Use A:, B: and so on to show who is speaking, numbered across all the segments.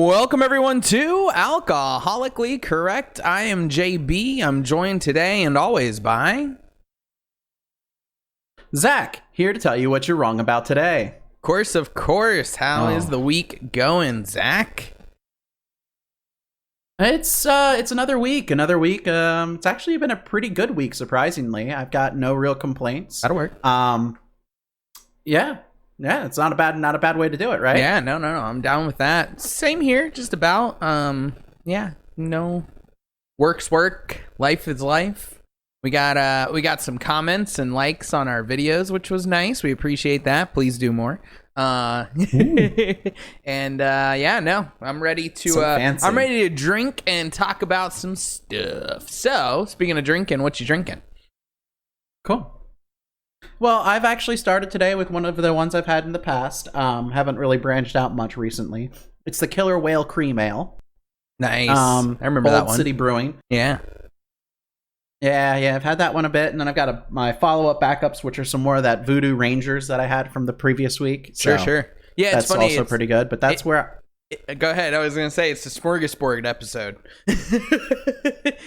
A: Welcome everyone to Alcoholically Correct. I am JB. I'm joined today and always by
B: Zach, here to tell you what you're wrong about today.
A: Of course. How is the week going, Zach?
B: It's another week. It's actually been a pretty good week, surprisingly. I've got no real complaints.
A: That'll work.
B: Yeah, it's not a bad way to do it, right?
A: Yeah, no. I'm down with that. Same here, just about. Work's work, life is life. We got some comments and likes on our videos, which was nice. We appreciate that. Please do more. I'm ready to drink and talk about some stuff. So, speaking of drinking, what you drinking?
B: Cool. Well, I've actually started today with one of the ones I've had in the past. Haven't really branched out much recently. It's the Killer Whale Cream Ale.
A: Nice. I remember that one.
B: Old City Brewing.
A: Yeah.
B: Yeah, I've had that one a bit, and then I've got my follow-up backups, which are some more of that Voodoo Rangers that I had from the previous week. So
A: sure. Yeah,
B: it's funny. That's also pretty good, but that's where...
A: Go ahead. I was going to say, it's the smorgasbord episode.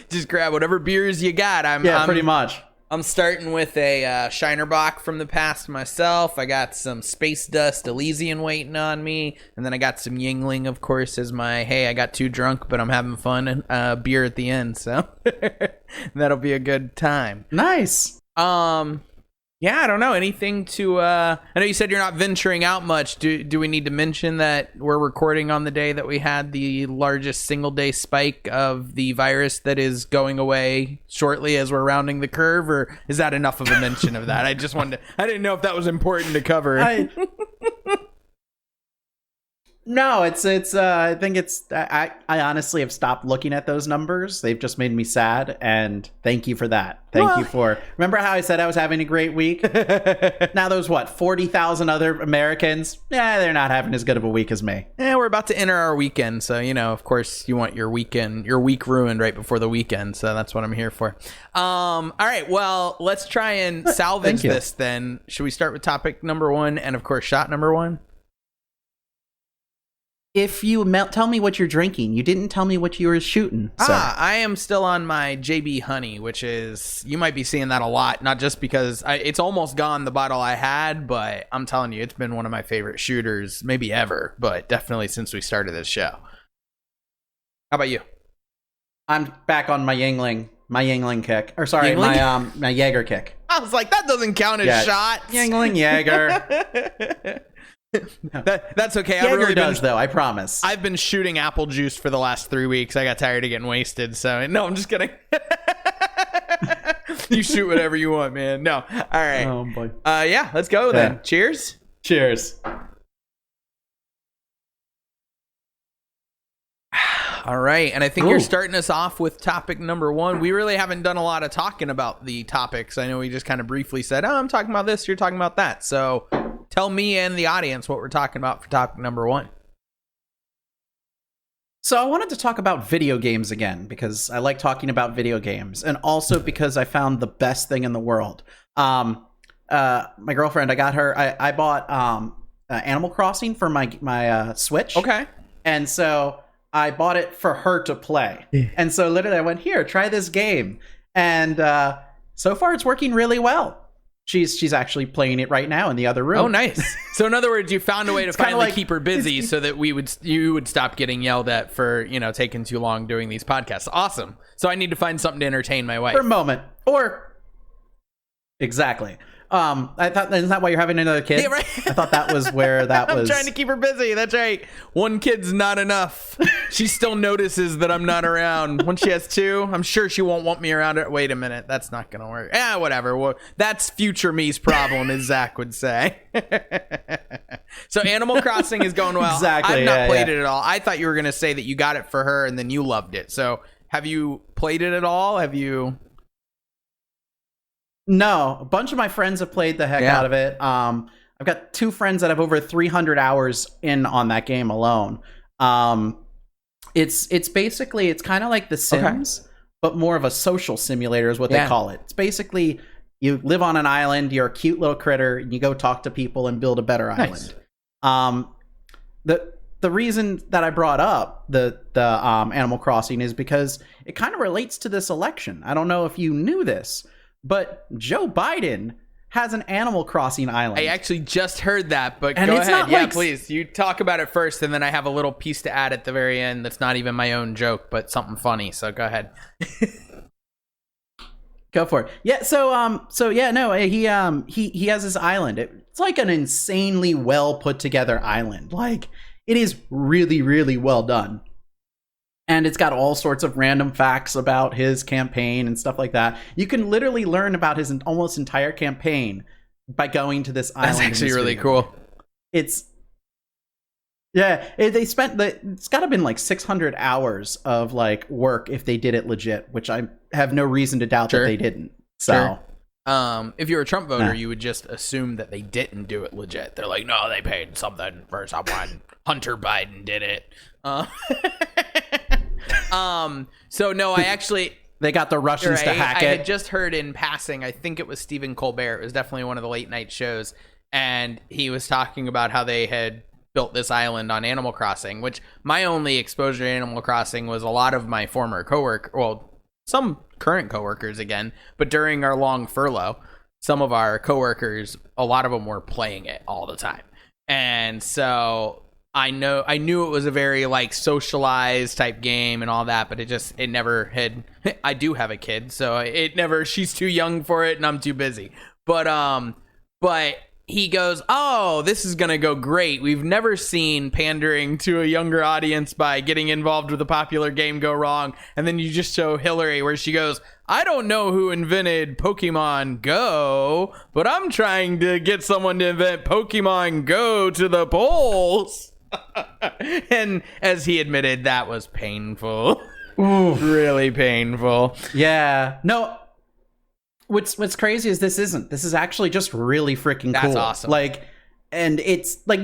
A: Just grab whatever beers you got.
B: Pretty much.
A: I'm starting with a Shiner Bock from the past myself. I got some Space Dust Elysian waiting on me. And then I got some Yingling, of course, as my, hey, I got too drunk, but I'm having fun beer at the end. So that'll be a good time.
B: Nice.
A: Yeah, I don't know. Anything to... I know you said you're not venturing out much. Do we need to mention that we're recording on the day that we had the largest single-day spike of the virus that is going away shortly as we're rounding the curve? Or is that enough of a mention of that? I just wanted to... I didn't know if that was important to cover.
B: No, I think it's... I honestly have stopped looking at those numbers. They've just made me sad, and thank you for that. Thank you for... Remember how I said I was having a great week? Now those, 40,000 other Americans? Yeah, they're not having as good of a week as me.
A: Yeah, we're about to enter our weekend, so, of course, you want your week ruined right before the weekend, so that's what I'm here for. All right, well, let's try and salvage this then. Should we start with topic number 1 and, of course, shot number 1?
B: If you tell me what you're drinking, you didn't tell me what you were shooting.
A: I am still on my JB Honey, which is, you might be seeing that a lot, not just because it's almost gone, the bottle I had, but I'm telling you, it's been one of my favorite shooters, maybe ever, but definitely since we started this show. How about you?
B: I'm back on my Yingling kick. Or sorry,
A: Yingling?
B: my Jaeger kick.
A: I was like, that doesn't count as shots.
B: Yingling Jaeger.
A: That's okay.
B: Jaeger does, though, I promise.
A: I've been shooting apple juice for the last 3 weeks. I got tired of getting wasted, so no, I'm just kidding. You shoot whatever you want, man. No. All right.
B: Oh, boy.
A: Yeah, let's go then. Cheers.
B: Cheers.
A: All right, and I think you're starting us off with topic number 1. We really haven't done a lot of talking about the topics. I know we just kind of briefly said, I'm talking about this, you're talking about that. So tell me and the audience what we're talking about for topic number 1.
B: So I wanted to talk about video games again, because I like talking about video games, and also because I found the best thing in the world. My girlfriend, I bought Animal Crossing for my Switch.
A: Okay.
B: And so I bought it for her to play. And so literally I went, here, try this game. And so far it's working really well. She's actually playing it right now in the other room.
A: Oh, nice. So in other words, you found a way to finally keep her busy so that you would stop getting yelled at for, taking too long doing these podcasts. Awesome. So I need to find something to entertain my wife.
B: For a moment. Exactly. I thought, isn't that why you're having another kid?
A: Yeah, right.
B: I thought that was where that was.
A: I'm trying to keep her busy. That's right. One kid's not enough. She still notices that I'm not around. When she has 2, I'm sure she won't want me around her. Wait a minute. That's not going to work. Whatever. Well, that's future me's problem, as Zach would say. So Animal Crossing is going well.
B: Exactly.
A: I've not played it at all. I thought you were going to say that you got it for her and then you loved it. So have you played it at all? Have you...
B: No, a bunch of my friends have played the heck out of it. I've got 2 friends that have over 300 hours in on that game alone. It's basically, it's kind of like The Sims, but more of a social simulator is what they call it. It's basically, you live on an island, you're a cute little critter, and you go talk to people and build a better island. The the reason that I brought up the Animal Crossing is because it kind of relates to this election. I don't know if you knew this, but Joe Biden has an Animal Crossing island.
A: I actually just heard that, but
B: And
A: go
B: it's
A: ahead.
B: not
A: Yeah,
B: like-
A: please. You talk about it first, and then I have a little piece to add at the very end that's not even my own joke, but something funny. So go ahead.
B: Go for it. Yeah. So yeah. No. He has this island. It's like an insanely well put together island. Like it is really really well done, and it's got all sorts of random facts about his campaign and stuff like that. You can literally learn about his almost entire campaign by going to this island.
A: That's actually really cool.
B: It's they spent it's got to been like 600 hours of like work if they did it legit, which I have no reason to doubt that they didn't. So
A: if you're a Trump voter, you would just assume that they didn't do it legit. They're like, no, they paid something for someone. Hunter Biden did it. So no, I actually
B: they got the Russians to hack it.
A: I had just heard in passing, I think it was Stephen Colbert. It was definitely one of the late night shows, and he was talking about how they had built this island on Animal Crossing, which my only exposure to Animal Crossing was a lot of my former some current coworkers again, but during our long furlough, some of our coworkers, a lot of them were playing it all the time. And so I knew it was a very like socialized type game and all that, but it never had. I do have a kid, so she's too young for it and I'm too busy. But he goes, oh, this is going to go great. We've never seen pandering to a younger audience by getting involved with a popular game go wrong. And then you just show Hillary where she goes, I don't know who invented Pokemon Go, but I'm trying to get someone to invent Pokemon Go to the polls. And as he admitted, that was painful.
B: Ooh.
A: Really painful.
B: Yeah. No. What's crazy is this is actually just really freaking cool.
A: That's awesome.
B: Like, and it's like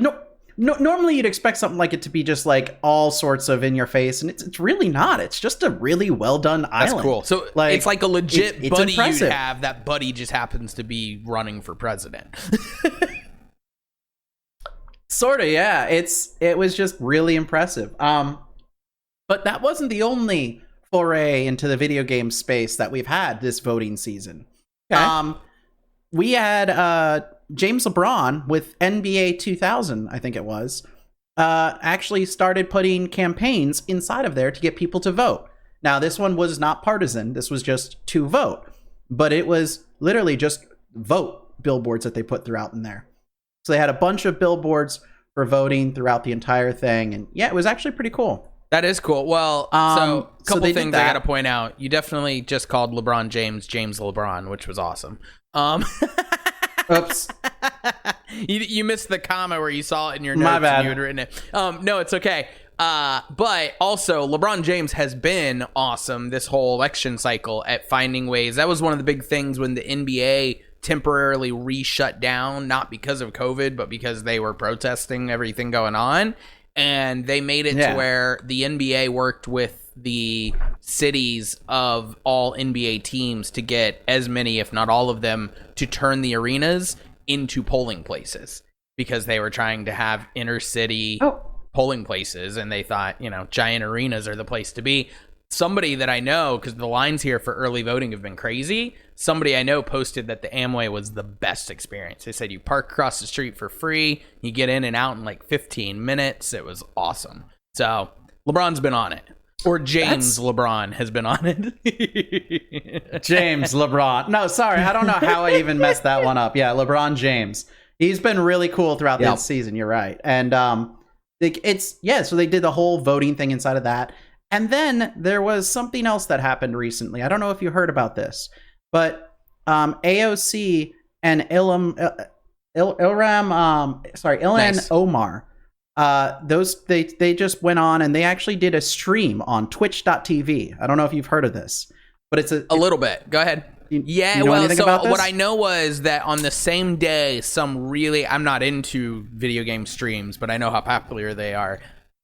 B: normally you'd expect something like it to be just like all sorts of in your face, and it's really not. It's just a really well done island.
A: That's cool. So
B: like,
A: it's like a legit
B: it's
A: buddy
B: impressive.
A: you'd have. That buddy just happens to be running for president.
B: Sort of, yeah. It was just really impressive. But that wasn't the only foray into the video game space that we've had this voting season.
A: Okay.
B: We had James LeBron with NBA 2000, I think it was, actually started putting campaigns inside of there to get people to vote. Now, this one was not partisan. This was just to vote. But it was literally just vote billboards that they put throughout in there. So they had a bunch of billboards for voting throughout the entire thing. And yeah, it was actually pretty cool.
A: That is cool. Well, so a couple
B: they
A: things
B: did
A: I
B: that.
A: got to point out. You definitely just called LeBron James LeBron, which was awesome.
B: Oops.
A: You missed the comma where you saw it in your notes.
B: My bad.
A: And you had written it. No, it's okay. But also, LeBron James has been awesome this whole election cycle at finding ways. That was one of the big things when the NBA temporarily re-shut down, not because of COVID, but because they were protesting everything going on. And they made it to where the NBA worked with the cities of all NBA teams to get as many, if not all of them, to turn the arenas into polling places because they were trying to have inner city polling places. And they thought, giant arenas are the place to be. Somebody that I know, because the lines here for early voting have been crazy, somebody I know posted that the Amway was the best experience. They said you park across the street for free, you get in and out in like 15 minutes. It was awesome. So LeBron's been on it. Or James LeBron has been on it.
B: James LeBron. No, sorry. I don't know how I even messed that one up. Yeah, LeBron James. He's been really cool throughout this season. You're right. And so they did the whole voting thing inside of that. And then there was something else that happened recently. I don't know if you heard about this, but AOC and Ilhan Omar, they just went on and they actually did a stream on twitch.tv. I don't know if you've heard of this, but it's a
A: little bit. Go ahead.
B: You know anything about this?
A: What I know was that on the same day, I'm not into video game streams, but I know how popular they are.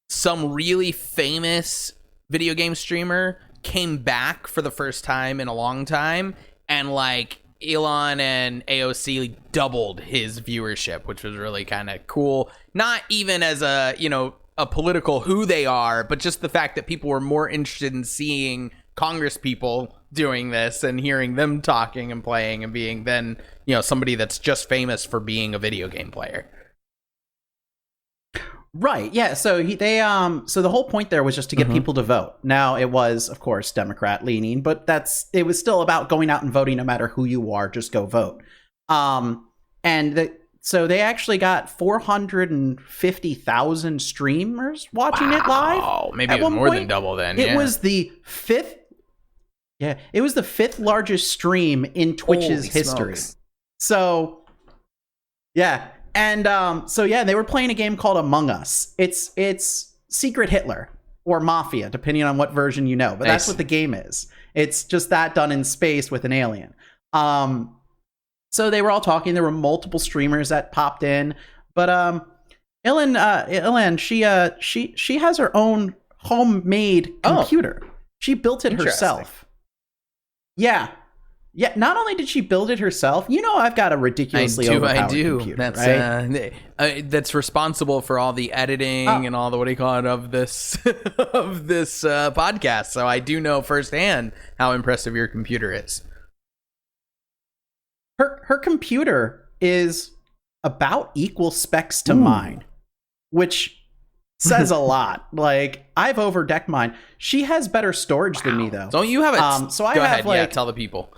A: Some really famous video game streamer came back for the first time in a long time, and like Elon and AOC doubled his viewership, which was really kind of cool. Not even as a a political who they are, but just the fact that people were more interested in seeing Congress people doing this and hearing them talking and playing and being than, somebody that's just famous for being a video game player.
B: Right. Yeah. So so the whole point there was just to get people to vote. Now it was, of course, Democrat leaning, but it was still about going out and voting no matter who you are, just go vote. So they actually got 450,000 streamers watching it live.
A: Oh, maybe even more than double then.
B: It was the fifth. Yeah, it was the fifth largest stream in Twitch's history. Smokes. So, yeah. And they were playing a game called Among Us. It's Secret Hitler or Mafia, depending on what version you know. But that's what the game is. It's just that done in space with an alien. So they were all talking. There were multiple streamers that popped in. But Ilan, she has her own homemade computer. She built it herself. Yeah. Yeah, not only did she build it herself, I've got a ridiculously overpowered computer.
A: That's
B: right?
A: That's responsible for all the editing and all the of this podcast. So I do know firsthand how impressive your computer is.
B: Her computer is about equal specs to mine, which says a lot. Like, I've overdecked mine. She has better storage than me, though.
A: Don't you have it?
B: So I have
A: tell the people.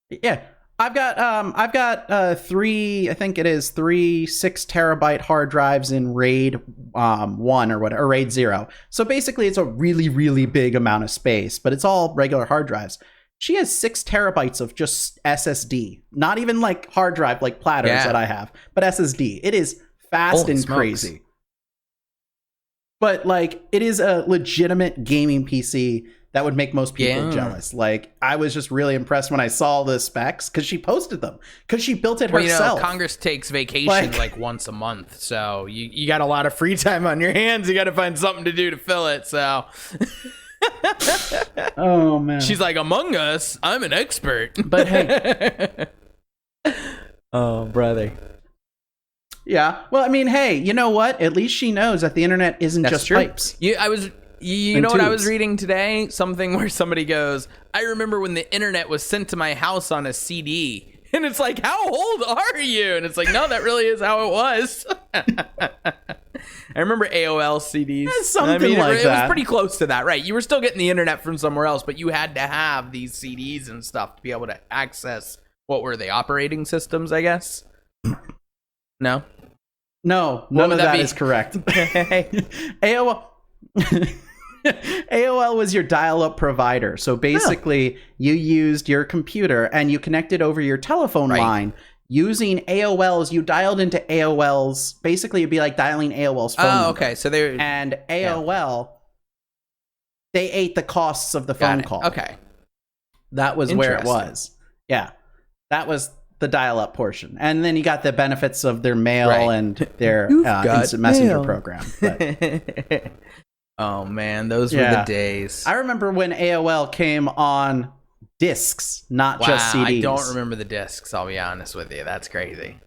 B: Yeah, I've got three 6 terabyte hard drives in RAID 1 or RAID 0. So basically, it's a really, really big amount of space, but it's all regular hard drives. She has 6 terabytes of just SSD, not even like hard drive like platters that I have, but SSD. It is fast and crazy. But like, it is a legitimate gaming PC that would make most people jealous. Like, I was just really impressed when I saw the specs because she posted them because she built it herself.
A: Congress takes vacations like once a month, so you got a lot of free time on your hands. You got to find something to do to fill it. So,
B: oh man,
A: she's like, Among Us, I'm an expert.
B: But hey,
A: oh brother.
B: Yeah. Well, I mean, hey, you know what? At least she knows that the internet isn't just pipes.
A: You know what I was reading today? Something where somebody goes, I remember when the internet was sent to my house on a CD. And it's like, how old are you? And it's like, no, that really is how it was. I remember AOL CDs.
B: Something like that.
A: It was pretty close to that, right? You were still getting the internet from somewhere else, but you had to have these CDs and stuff to be able to access, what were they, operating systems, I guess? No?
B: No, none of that is correct. AOL was your dial-up provider. So basically, you used your computer and you connected over your telephone line using AOL's. You dialed into AOL's. Basically, it'd be like dialing AOL's phone number.
A: Okay. So
B: and AOL, they ate the costs of the phone call.
A: Okay.
B: That was where it was. Yeah. That was the dial-up portion, and then you got the benefits of their mail and their instant messenger program. But,
A: oh man, those were the days.
B: I remember when AOL came on discs, not just CDs.
A: I don't remember the discs. I'll be honest with you. That's crazy.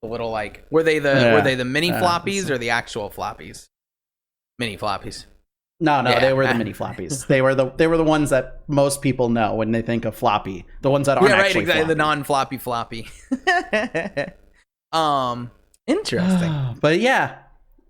A: The little were they the mini floppies or the actual floppies? Mini floppies.
B: No, they were the mini floppies. They were the ones that most people know when they think of floppy. The ones that aren't actually
A: exactly.
B: floppy.
A: The non-floppy floppy. Interesting.
B: But yeah,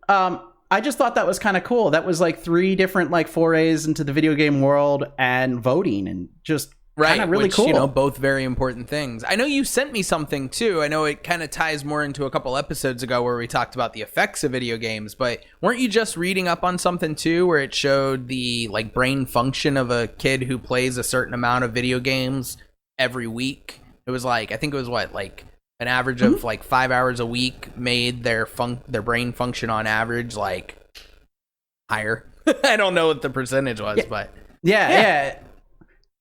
B: I just thought that was kind of cool. That was like 3 different forays into the video game world and voting, and just kind of really cool.
A: Both very important things. I know you sent me something too. I know it kind of ties more into a couple episodes ago where we talked about the effects of video games, but weren't you just reading up on something too where it showed the brain function of a kid who plays a certain amount of video games every week? It was I think it was an average of 5 hours a week made their brain function on average higher. I don't know what the percentage was, but
B: yeah.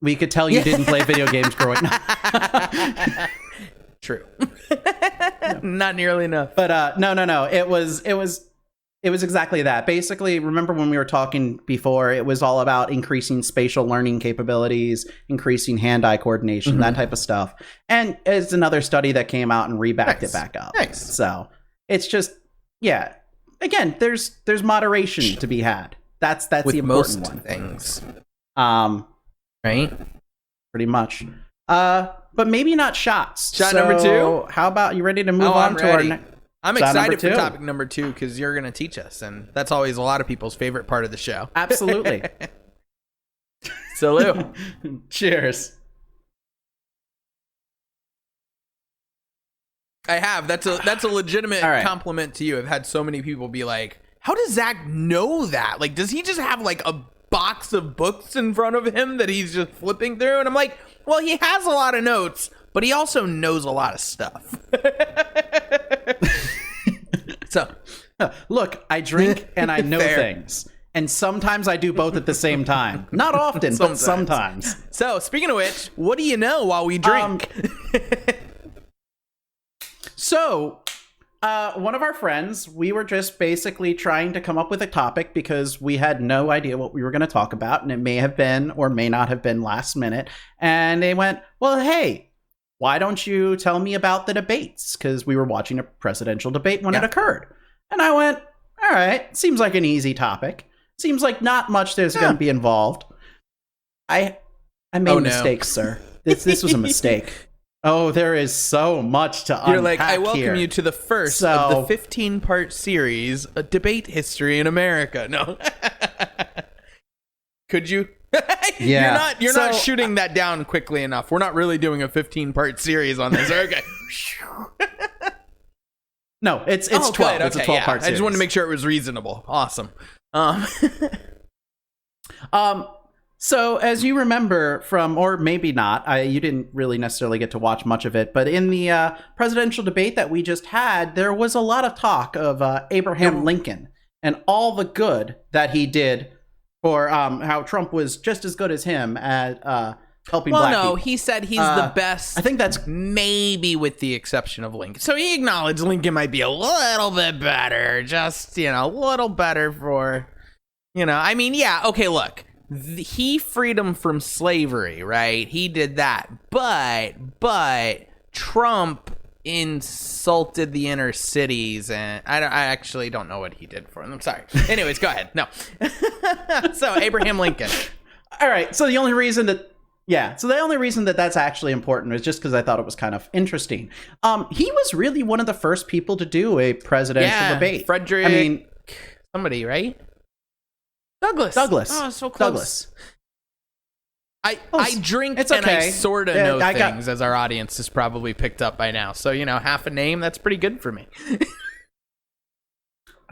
B: We could tell you didn't play video games growing up.
A: True. Not nearly enough.
B: But no. It was exactly that. Basically, remember when we were talking before, it was all about increasing spatial learning capabilities, increasing hand-eye coordination, that type of stuff. And it's another study that came out and rebacked it back up.
A: Nice.
B: So it's just, again, there's moderation to be had. That's
A: with
B: the
A: most
B: important one.
A: things,
B: Right? Pretty much. But maybe not shots.
A: Shot number 2.
B: How about you ready to move on to our next?
A: I'm
B: shot
A: excited for
B: number 2.
A: topic number 2 because you're going to teach us, and that's always a lot of people's favorite part of the show.
B: Absolutely.
A: Salute.
B: Cheers.
A: I have. That's a legitimate
B: All right.
A: compliment to you. I've had so many people be like, "How does Zach know that? Like, does he just have like a box of books in front of him that he's just flipping through?" And I'm like, "Well, he has a lot of notes, but he also knows a lot of stuff." So,
B: look, I drink and I know things. And sometimes I do both at the same time. Not often, but sometimes.
A: So, speaking of which, what do you know while we drink?
B: So, one of our friends, we were just basically trying to come up with a topic because we had no idea what we were going to talk about, and it may have been or may not have been last minute. And they went, well, hey, why don't you tell me about the debates? Because we were watching a presidential debate when it occurred. And I went, all right, seems like an easy topic. Seems like not much there's going to be involved. I made mistakes, sir. This was a mistake. Oh, there is so much to unpack.
A: You're like, I welcome
B: here.
A: you to the first of the 15-part series, A Debate History in America. No. Could you?
B: Yeah.
A: You're not shooting that down quickly enough. We're not really doing a 15-part series on this. Okay.
B: No, it's 12.
A: Good.
B: It's a 12-part series.
A: I just wanted to make sure it was reasonable. Awesome.
B: So as you remember from, or maybe not, you didn't really necessarily get to watch much of it, but in the presidential debate that we just had, there was a lot of talk of Abraham Lincoln and all the good that he did for how Trump was just as good as him at helping black people.
A: He said he's the best.
B: I think that's
A: maybe with the exception of Lincoln. So he acknowledged Lincoln might be a little bit better, just, a little better for, I mean, yeah, okay, look. He freed him from slavery, right? He did that. But Trump insulted the inner cities, and I actually don't know what he did for them. I'm sorry. Anyways, go ahead. No. So Abraham Lincoln.
B: All right. So the only reason that that's actually important is just because I thought it was kind of interesting. He was really one of the first people to do a presidential debate.
A: Frederick. I mean, somebody, right? Douglas. Oh, so close. Douglas. I drink and I sort of know things, as our audience has probably picked up by now. So, half a name, that's pretty good for me.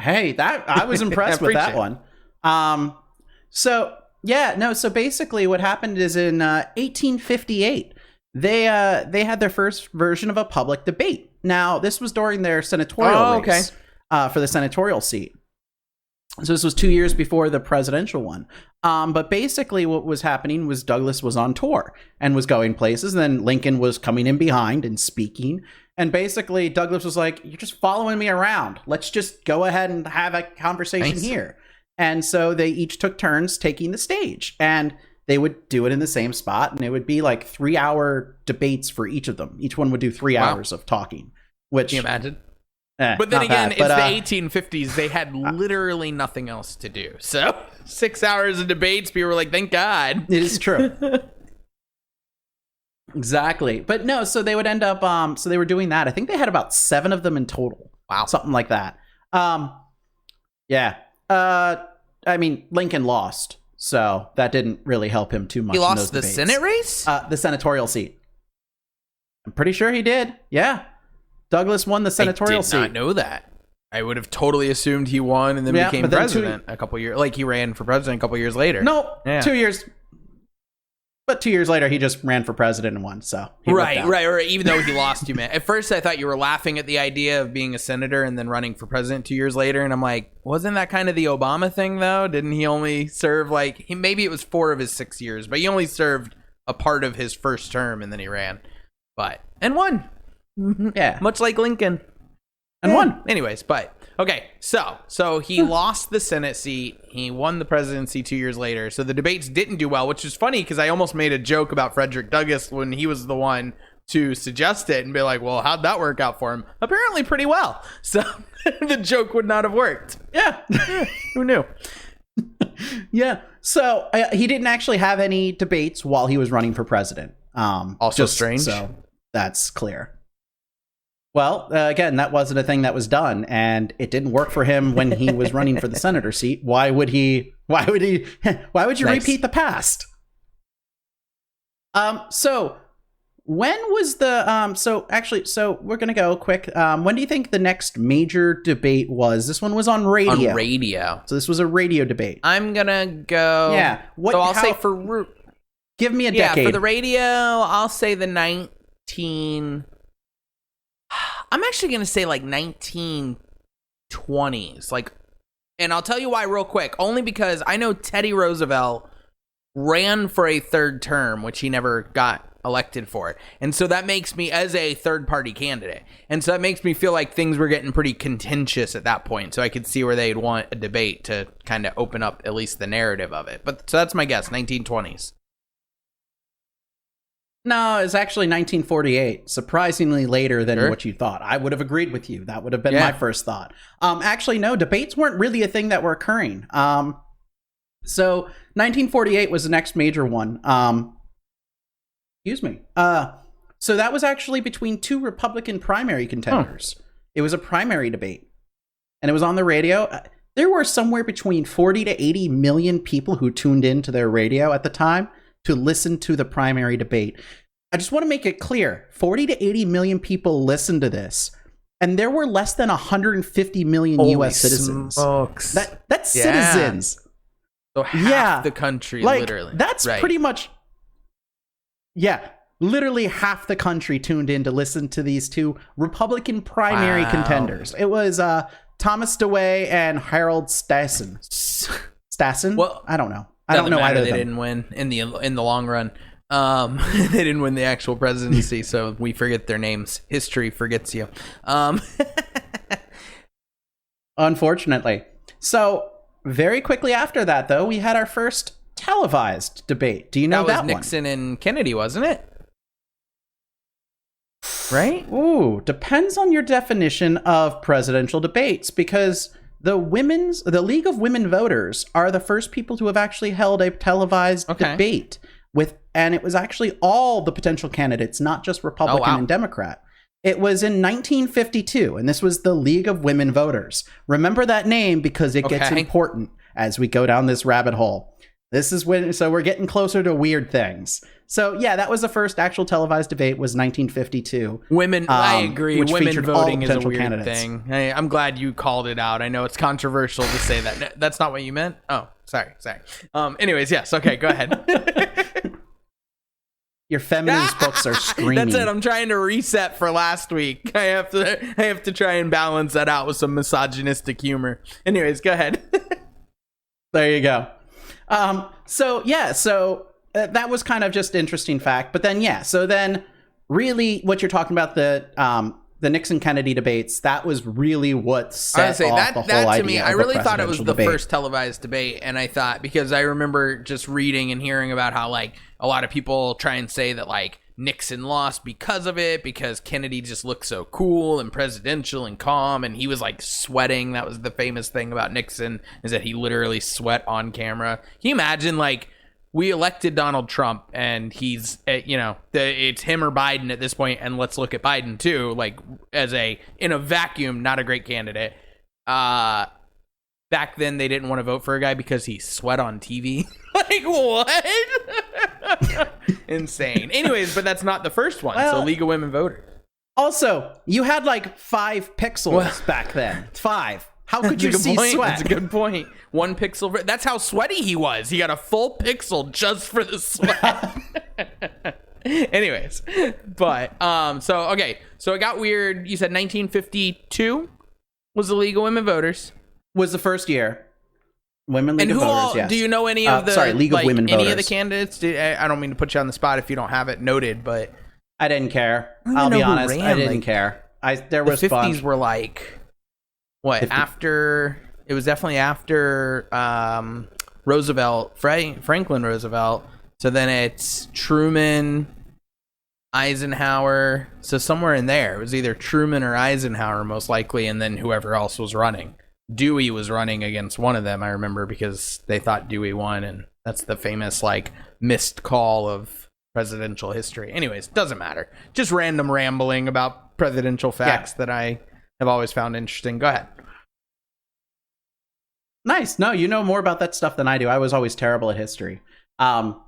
B: Hey, I was impressed with that one. So basically what happened is in 1858, they had their first version of a public debate. Now, this was during their senatorial race for the senatorial seat. So this was 2 years before the presidential one. But basically what was happening was Douglas was on tour and was going places. And then Lincoln was coming in behind and speaking. And basically Douglas was like, you're just following me around. Let's just go ahead and have a conversation here. And so they each took turns taking the stage. And they would do it in the same spot. And it would be like 3-hour debates for each of them. Each one would do 3 hours of talking. Which,
A: can you imagine? But then again, it's the 1850s. They had literally nothing else to do. So 6 hours of debates, people were like, thank God.
B: It is true. Exactly. But no, so they would end up, so they were doing that. I think they had about 7 of them in total.
A: Wow.
B: Something like that. Yeah. I mean, Lincoln lost. So that didn't really help him too much.
A: He lost the Senate race?
B: The senatorial seat. I'm pretty sure he did. Yeah. Douglas won the senatorial seat.
A: I did not know that. I would have totally assumed he won and then became president a couple years. Like he ran for president a couple years later.
B: No, 2 years. But 2 years later, he just ran for president and won. So
A: right. Even though he lost, you meant. At first, I thought you were laughing at the idea of being a senator and then running for president 2 years later. And I'm like, wasn't that kind of the Obama thing though? Didn't he only serve maybe it was 4 of his 6 years, but he only served a part of his first term and then he ran, and won.
B: Yeah,
A: much like Lincoln,
B: and won.
A: Anyways, but okay, so he lost the Senate seat. He won the presidency 2 years later. So the debates didn't do well, which is funny because I almost made a joke about Frederick Douglass when he was the one to suggest it and be like, well, how'd that work out for him? Apparently pretty well. So the joke would not have worked.
B: Yeah.
A: Who knew?
B: Yeah. So he didn't actually have any debates while he was running for president.
A: Also strange.
B: So that's clear. Well, again, that wasn't a thing that was done, and it didn't work for him when he was running for the senator seat. Why would you repeat the past? So when was the so we're gonna go quick. When do you think the next major debate was? This one was on radio.
A: On radio.
B: So this was a radio debate.
A: I'm gonna go.
B: Yeah.
A: Say for.
B: Give me a decade.
A: Yeah, for the radio, I'll say the 19. I'm actually gonna say like 1920s, like, and I'll tell you why real quick. Only because I know Teddy Roosevelt ran for a third term, which he never got elected for, and so that makes me as a third party candidate, and so that makes me feel like things were getting pretty contentious at that point. So I could see where they'd want a debate to kind of open up at least the narrative of it. But so that's my guess, 1920s.
B: No, it's actually 1948, surprisingly later than what you thought. I would have agreed with you. That would have been my first thought. Actually, no, debates weren't really a thing that were occurring. So 1948 was the next major one. Excuse me. So that was actually between two Republican primary contenders. It was a primary debate, and it was on the radio. There were somewhere between 40 to 80 million people who tuned into their radio at the time to listen to the primary debate. I just want to make it clear, 40 to 80 million people listened to this, and there were less than 150 million U.S. citizens.
A: Smokes.
B: That's citizens.
A: So half the country,
B: like,
A: literally.
B: That's pretty much, literally half the country tuned in to listen to these two Republican primary contenders. It was Thomas DeWay and Harold Stassen. Stassen?
A: Well,
B: I don't know. I don't know either.
A: They didn't win in the long run. They didn't win the actual presidency, so we forget their names. History forgets you.
B: Unfortunately. So very quickly after that, though, we had our first televised debate. Do you know that
A: was Nixon and Kennedy, wasn't it? Right?
B: Ooh, depends on your definition of presidential debates, because the League of Women Voters are the first people to have actually held a televised debate and it was actually all the potential candidates, not just Republican and Democrat. It was in 1952, and this was the League of Women Voters. Remember that name because it gets important as we go down this rabbit hole. This is so we're getting closer to weird things. So yeah, that was the first actual televised debate, was 1952.
A: Women, I agree. Women voting is a weird
B: candidates.
A: thing. I'm glad you called it out. I know it's controversial to say that. That's not what you meant? Oh, sorry. Anyways, yes. Okay, go ahead.
B: Your feminist books are screaming.
A: That's it. I'm trying to reset for last week. I have to try and balance that out with some misogynistic humor. Anyways, go ahead.
B: There you go. So that was kind of just interesting fact. But then, so then really what you're talking about, the Nixon Kennedy debates, that was really what set off the whole idea. To me,
A: I really thought it was the first televised debate. And I thought, because I remember just reading and hearing about how like a lot of people try and say that like Nixon lost because of it, because Kennedy just looked so cool and presidential and calm, and he was like sweating. That was the famous thing about Nixon, is that he literally sweat on camera. Can you imagine, like, we elected Donald Trump and he's, it's him or Biden at this point, and let's look at Biden too, like in a vacuum, not a great candidate. Back then they didn't want to vote for a guy because he sweat on TV. Like, what? Insane. Anyways, but that's not the first one. So League of Women Voters.
B: Also, you had like 5 pixels back then. 5. How could you see sweat?
A: That's a good point. 1 pixel. That's how sweaty he was. He got a full pixel just for the sweat. Anyways, but so it got weird. You said 1952 was the League of Women Voters.
B: Was the first year. Women League of Voters, yes.
A: Do you know any of the
B: League of Women
A: any
B: Voters.
A: of the candidates? I don't mean to put you on the spot if you don't have it noted, but
B: I didn't care. I'll be honest. I didn't care. There was
A: the 50s were like what 50. After it was definitely after Roosevelt, Franklin Roosevelt. So then it's Truman, Eisenhower. So somewhere in there, it was either Truman or Eisenhower, most likely, and then whoever else was running. Dewey was running against one of them, I remember, because they thought Dewey won, and that's the famous, like, missed call of presidential history. Anyways, doesn't matter. Just random rambling about presidential facts that I have always found interesting. Go ahead.
B: Nice. No, you know more about that stuff than I do. I was always terrible at history. So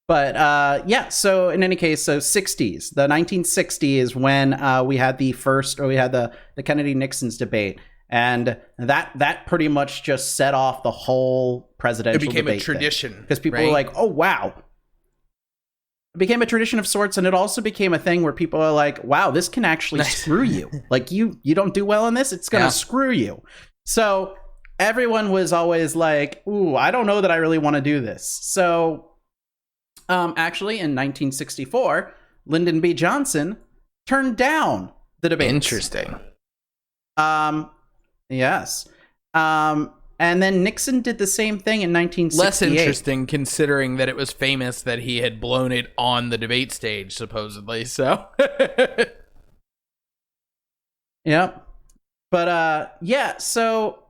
B: in any case, so 60s. The 1960s is when we had the Kennedy-Nixon's debate. And that pretty much just set off the whole presidential debate.
A: It became a tradition.
B: Because people were like, oh, wow. It became a tradition of sorts, and it also became a thing where people are like, wow, this can actually screw you. Like, you don't do well in this, it's going to screw you. So everyone was always like, ooh, I don't know that I really want to do this. So actually, in 1964, Lyndon B. Johnson turned down the debate.
A: Interesting.
B: Yes. And then Nixon did the same thing in 1968.
A: Less interesting, considering that it was famous that he had blown it on the debate stage, supposedly. So,
B: yep. But so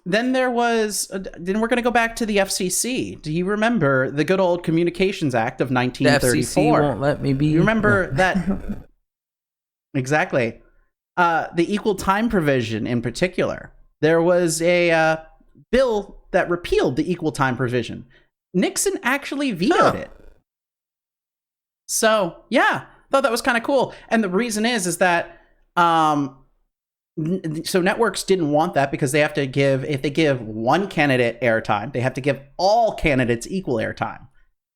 B: then there was. Then we're going to go back to the FCC. Do you remember the good old Communications Act of 1934?
A: The FCC won't let me be.
B: You remember that? Exactly. The equal time provision, in particular. There was a bill that repealed the equal time provision. Nixon actually vetoed it. So, yeah, thought that was kind of cool. And the reason is that so networks didn't want that because they have to give, if they give one candidate airtime, they have to give all candidates equal airtime.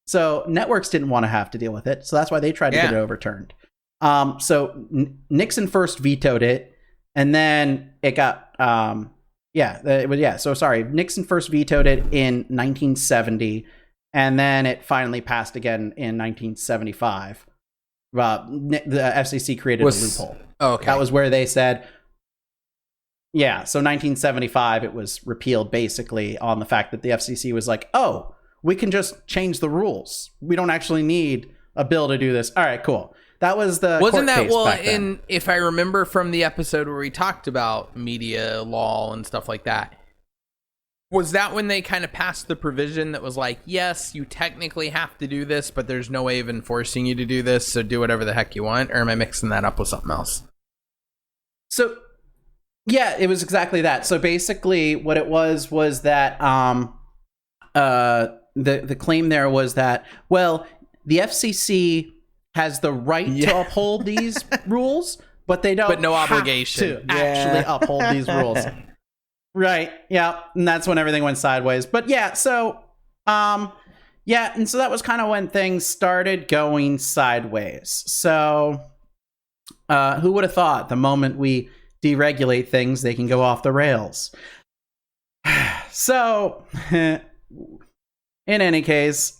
B: So networks didn't want to have to deal with it. So that's why they tried to get it overturned. So Nixon first vetoed it, and then it got Nixon first vetoed it in 1970, and then it finally passed again in 1975. The FCC created a loophole.
A: Oh, okay.
B: That was where they said, so 1975 it was repealed basically on the fact that the FCC was like, oh, we can just change the rules. We don't actually need a bill to do this. All right, cool. That was the
A: wasn't
B: court
A: that
B: case
A: well
B: back then.
A: if I remember from the episode where we talked about media law and stuff like that, was that when they kind of passed the provision that was like, yes, you technically have to do this, but there's no way of enforcing you to do this, so do whatever the heck you want? Or am I mixing that up with something else?
B: So yeah, it was exactly that. So basically what it was that the claim there was that, well, the FCC has the right to uphold these rules, but they don't.
A: But no obligation
B: to actually uphold these rules. Right. Yeah. And that's when everything went sideways. But yeah. So, and so that was kind of when things started going sideways. So, who would have thought the moment we deregulate things, they can go off the rails? So, in any case,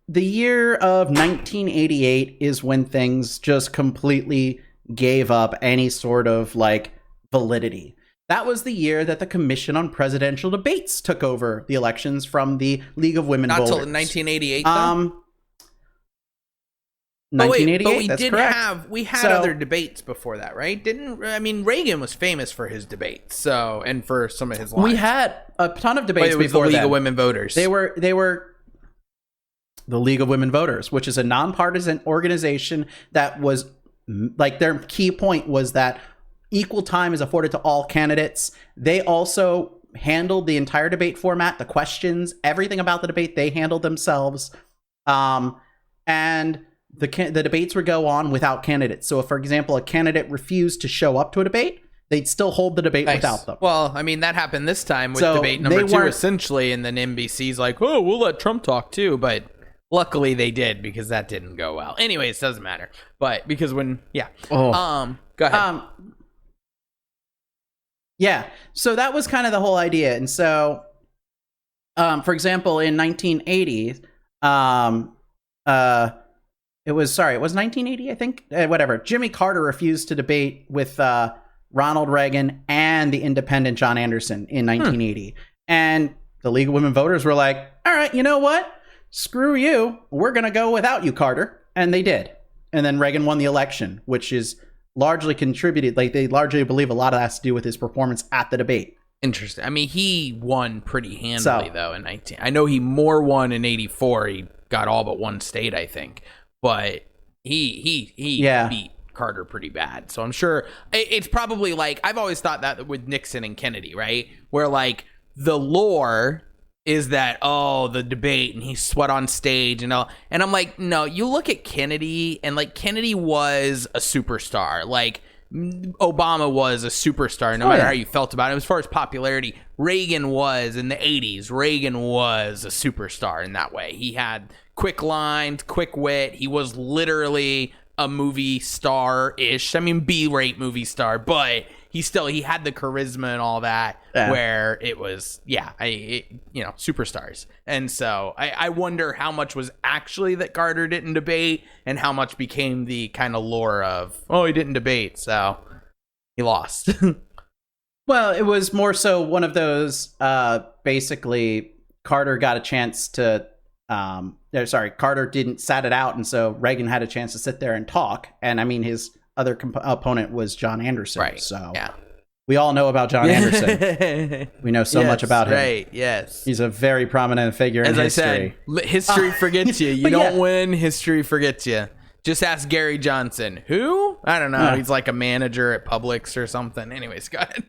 B: the year of 1988 is when things just completely gave up any sort of like validity. That was the year that the Commission on Presidential Debates took over the elections from the League of Women Voters.
A: Not till 1988, though?
B: 1988,
A: but we
B: that's
A: did
B: correct.
A: We had other debates before that, right? Reagan was famous for his debates, and for some of his lines.
B: We had a ton of debates before
A: the League
B: then.
A: of Women Voters.
B: They were the League of Women Voters, which is a nonpartisan organization that was like, their key point was that equal time is afforded to all candidates. They also handled the entire debate format, the questions, everything about the debate, they handled themselves. And the debates would go on without candidates. So if, for example, a candidate refused to show up to a debate, they'd still hold the debate without them.
A: Well, I mean, that happened this time with debate number 2, essentially, and then NBC's like, oh, we'll let Trump talk too, but luckily they did, because that didn't go well. Anyways, doesn't matter. But because when, go ahead. So that was kind of the whole idea. And so, for example, in 1980, it was 1980, I think. Whatever. Jimmy Carter refused to debate with Ronald Reagan and the independent John Anderson in 1980. And the League of Women Voters were like, all right, you know what? Screw you. We're going to go without you, Carter. And they did.
B: and then Reagan won the election, which is largely contributed. Like, they largely believe a lot of that has to do with his performance at the debate.
A: Interesting. I mean, he won pretty handily, though, in 19. I know he more won in 84. He got all but one state, I think. But he beat Carter pretty bad. So I'm sure it's probably like, I've always thought that with Nixon and Kennedy, right? Where, like, the lore is that, oh, the debate and he sweat on stage and all. And I'm like, no, you look at Kennedy, and, like, Kennedy was a superstar. Like, Obama was a superstar, no matter how you felt about him. As far as popularity, Reagan was in the 80s. Reagan was a superstar in that way. He had quick lines, quick wit. He was literally a movie star-ish. I mean, B-rate movie star, but he had the charisma and all that, where it was, superstars. And so I wonder how much was actually that Carter didn't debate and how much became the kind of lore of, oh, he didn't debate, so he lost.
B: Well, it was more so one of those, basically, Carter got a chance to, Carter didn't sat it out, and so Reagan had a chance to sit there and talk. And I mean, his other opponent was John Anderson.
A: Right.
B: So
A: yeah.
B: We all know about John Anderson. We know so much about him.
A: Right, yes.
B: He's a very prominent figure in history.
A: As I said, history forgets you. You don't win, history forgets you. Just ask Gary Johnson. Who? I don't know. He's like a manager at Publix or something. Anyways, go ahead.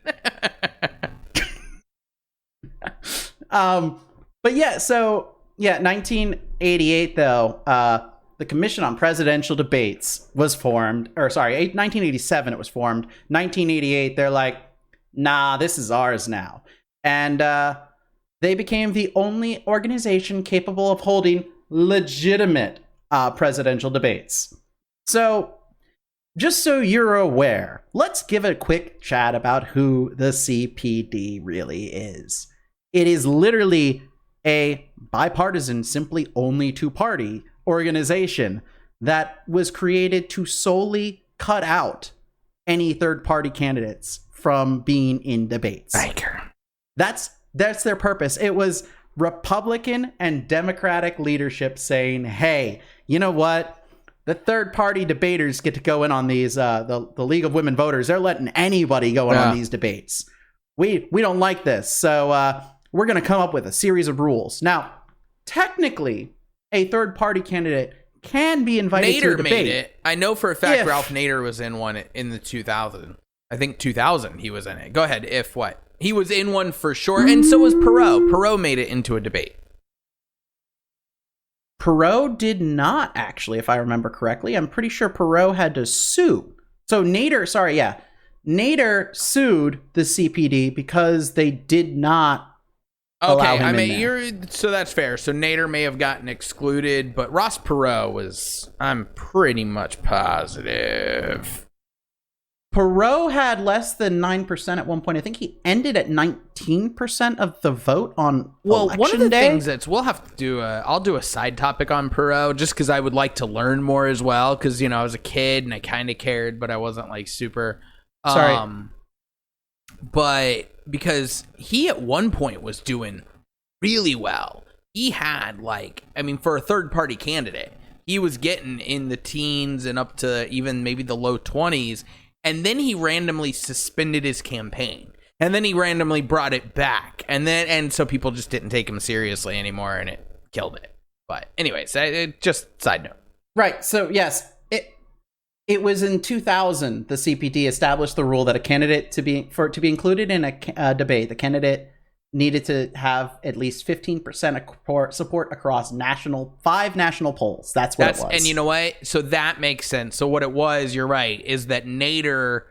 B: But yeah, so 1988 though, the Commission on Presidential Debates was formed, 1987 it was formed. 1988, they're like, nah, this is ours now. And they became the only organization capable of holding legitimate presidential debates. So, just so you're aware, let's give a quick chat about who the CPD really is. It is literally a bipartisan, simply only two-party organization that was created to solely cut out any third-party candidates from being in debates. That's their purpose. It was Republican and Democratic leadership saying, hey, you know what? The third-party debaters get to go in on these, the League of Women Voters. They're letting anybody go in on these debates. We don't like this, so we're going to come up with a series of rules. Now, technically, a third-party candidate can be invited to a debate.
A: Made it. I know for a fact Ralph Nader was in one in the 2000. I think 2000 he was in it. Go ahead. If what? He was in one for sure, and so was Perot. Perot made it into a debate.
B: Perot did not, actually, if I remember correctly. I'm pretty sure Perot had to sue. So Nader sued the CPD because they did not allow him in there.
A: So that's fair. So Nader may have gotten excluded, but Ross Perot was, I'm pretty much positive.
B: Perot had less than 9% at one point. I think he ended at 19% of the vote on election
A: one of the
B: day.
A: Things that's, we'll have to do I'll do a side topic on Perot just because I would like to learn more as well. Because, I was a kid and I kind of cared, but I wasn't like super. But because he at one point was doing really well. He had for a third party candidate, he was getting in the teens and up to even maybe the low 20s. And then he randomly suspended his campaign. And then he randomly brought it back. And so people just didn't take him seriously anymore, and it killed it. But anyways, just side note.
B: Right. So yes, it was in 2000 the CPD established the rule that a candidate to be included in a debate, the candidate needed to have at least 15% support across 5 national polls. That's what it was.
A: And you know what? So that makes sense. So what it was, you're right, is that Nader,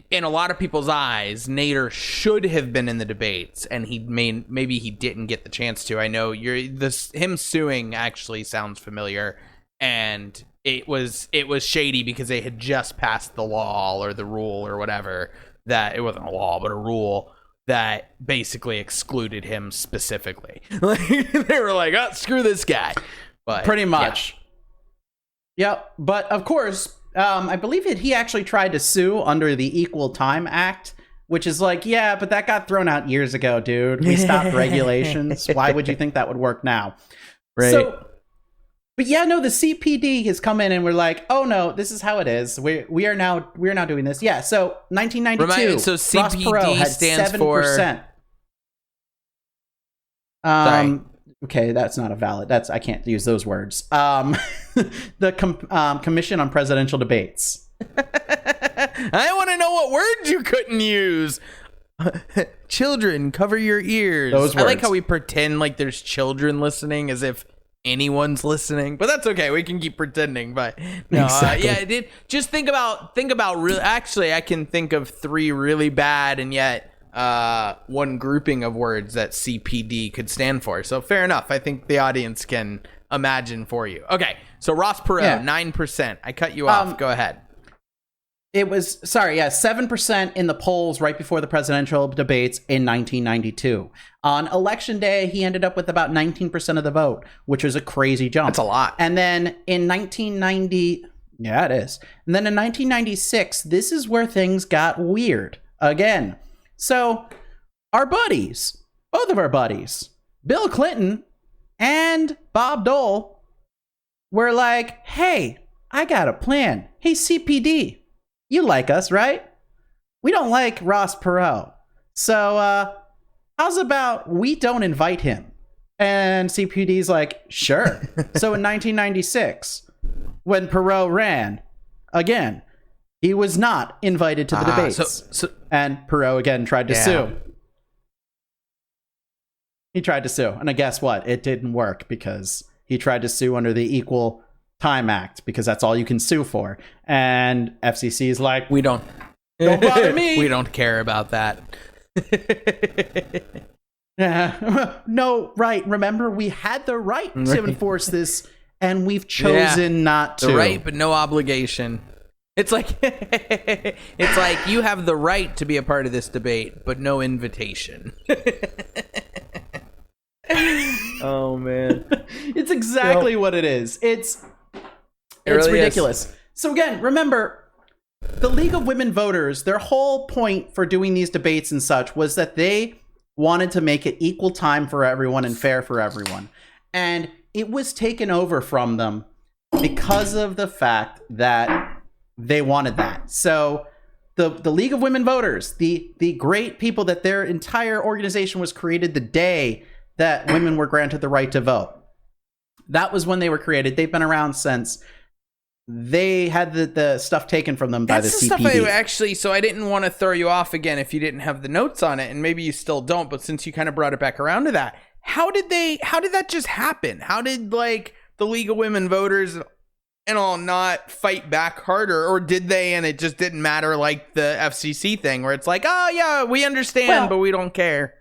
A: in a lot of people's eyes, Nader should have been in the debates, and maybe he didn't get the chance to. I know him suing actually sounds familiar, and it was shady because they had just passed the law or the rule or whatever, that it wasn't a law but a rule that basically excluded him specifically. They were like, oh, screw this guy. But
B: pretty much. Yep. But of course, I believe he actually tried to sue under the Equal Time Act, which is like, yeah, but that got thrown out years ago, dude. We stopped regulations. Why would you think that would work now?
A: Right.
B: So But yeah, no, the CPD has come in and we're like, oh no, this is how it is. We are now doing this. Yeah, so 1992.
A: So
B: Ross
A: CPD
B: Perot had
A: stands
B: 7%.
A: for.
B: Sorry. Okay, that's not a valid. I can't use those words. The Commission on Presidential Debates.
A: I want to know what words you couldn't use. Children, cover your ears.
B: Those words.
A: I like how we pretend like there's children listening as if anyone's listening, but that's okay. We can keep pretending. But no,
B: Exactly.
A: yeah, it did. Just think about real. Actually, I can think of 3 really bad and yet one grouping of words that CPD could stand for. So fair enough. I think the audience can imagine for you. Okay, so Ross Perot, 9%. I cut you off. Go ahead.
B: It was 7% in the polls right before the presidential debates in 1992. On election day, he ended up with about 19% of the vote, which was a crazy jump.
A: That's a lot.
B: And then in 1990, yeah, it is. And then in 1996, this is where things got weird again. So our buddies, both of our buddies, Bill Clinton and Bob Dole, were like, hey, I got a plan. Hey, CPD. You like us, right? We don't like Ross Perot. So, how's about we don't invite him? And CPD's like, sure. So in 1996, when Perot ran, again, he was not invited to the debates. And Perot again tried to sue. He tried to sue. And guess what? It didn't work because he tried to sue under the Equal Time Act because that's all you can sue for. And FCC is like,
A: we don't
B: bother me.
A: We don't care about that.
B: No, right. Remember, we had the right to enforce this, and we've chosen not to.
A: The right, but no obligation. It's like you have the right to be a part of this debate, but no invitation. Oh man,
B: it's exactly what it is. It's really ridiculous. So again, remember, the League of Women Voters, their whole point for doing these debates and such was that they wanted to make it equal time for everyone and fair for everyone. And it was taken over from them because of the fact that they wanted that. So the League of Women Voters, the great people that their entire organization was created the day that women were granted the right to vote. That was when they were created. They've been around since. They had the stuff taken from them by the CPD.
A: Stuff so I didn't want to throw you off again if you didn't have the notes on it, and maybe you still don't, but since you kind of brought it back around to that, how did that just happen? How did like the League of Women Voters and all not fight back harder, or did they and it just didn't matter, like the FCC thing where it's like, oh yeah, we understand, but we don't care.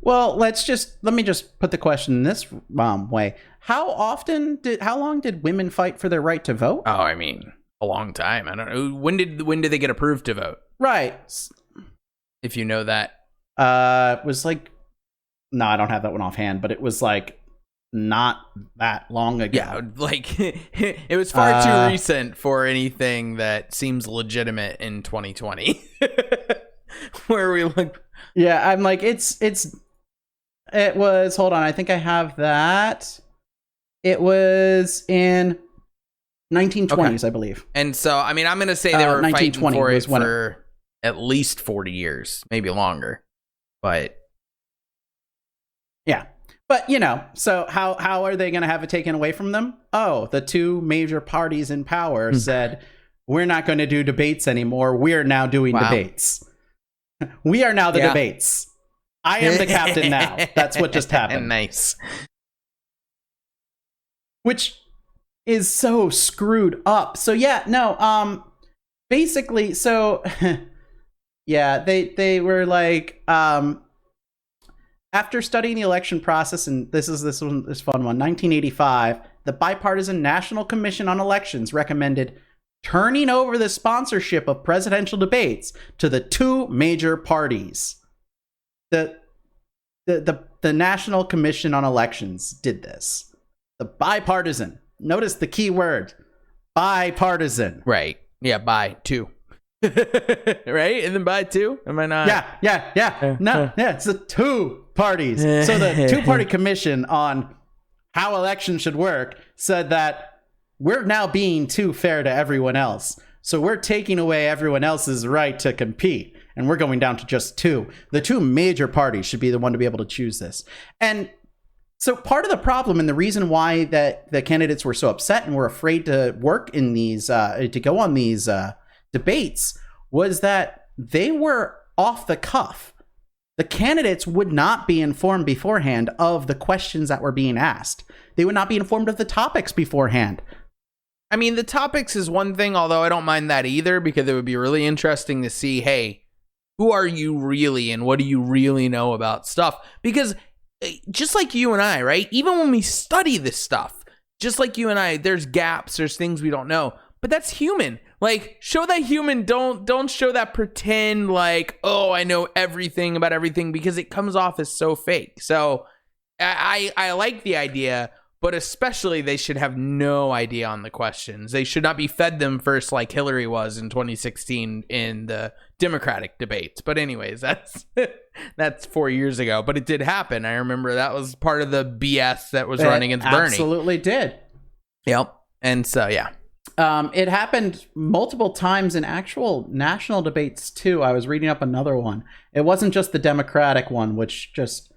B: Well, let me just put the question in this way. How long did women fight for their right to vote?
A: Oh, I mean, a long time. I don't know. When did they get approved to vote?
B: Right.
A: If you know that.
B: It was like, no, I don't have that one offhand, but it was like not that long ago.
A: Yeah, like it was far too recent for anything that seems legitimate in 2020. Where we look.
B: Yeah, I'm like, it was, hold on, I think I have that. It was in 1920s, I believe.
A: And so, I mean, I'm going to say they were fighting for it for at least 40 years, maybe longer. But
B: yeah. But, so how are they going to have it taken away from them? Oh, the two major parties in power said, we're not going to do debates anymore. We're now doing debates. We are now the debates. I am the captain now. That's what just happened.
A: Nice.
B: Which is so screwed up. So basically, so yeah, they were like, after studying the election process, and this fun one, 1985, the Bipartisan National Commission on Elections recommended turning over the sponsorship of presidential debates to the two major parties. The National Commission on Elections did this. The bipartisan. Notice the key word. Bipartisan.
A: Right. Yeah, by two. Right? And then by two? Am I not?
B: Yeah. No, it's the two parties. So the two-party commission on how elections should work, said that we're now being too fair to everyone else. So we're taking away everyone else's right to compete. And we're going down to just two. The two major parties should be the one to be able to choose this. And so part of the problem and the reason why that the candidates were so upset and were afraid to work in these, to go on these debates was that they were off the cuff. The candidates would not be informed beforehand of the questions that were being asked. They would not be informed of the topics beforehand.
A: I mean, the topics is one thing, although I don't mind that either, because it would be really interesting to see, hey, who are you really and what do you really know about stuff? Because just like you and I, right? Even when we study this stuff, just like you and I, there's gaps, there's things we don't know, but that's human. Like, show that human, don't show that pretend like, oh, I know everything about everything, because it comes off as so fake. So I like the idea, but especially they should have no idea on the questions. They should not be fed them first like Hillary was in 2016 in the Democratic debates. But anyways, that's 4 years ago, but it did happen. I remember that was part of the BS that was running against Bernie.
B: Absolutely did.
A: Yep. And so, yeah.
B: It happened multiple times in actual national debates too. I was reading up another one. It wasn't just the Democratic one, which just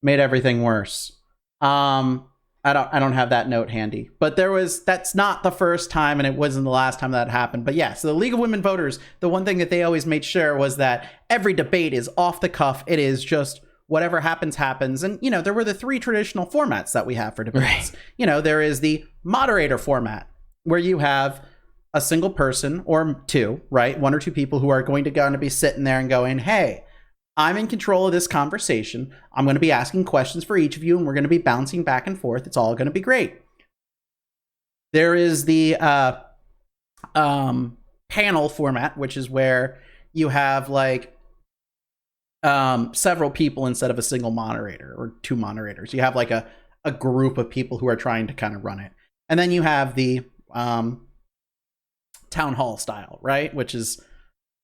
B: made everything worse. I don't have that note handy, but that's not the first time, and it wasn't the last time that happened. But yeah, so the League of Women Voters, the one thing that they always made sure was that every debate is off the cuff. It is just whatever happens. And, there were the three traditional formats that we have for debates. Right. There is the moderator format, where you have a single person or two, right? One or two people who are going to be sitting there and going, hey, I'm in control of this conversation. I'm going to be asking questions for each of you, and we're going to be bouncing back and forth. It's all going to be great. There is the panel format, which is where you have several people instead of a single moderator or two moderators. You have a group of people who are trying to kind of run it. And then you have the town hall style, right? Which is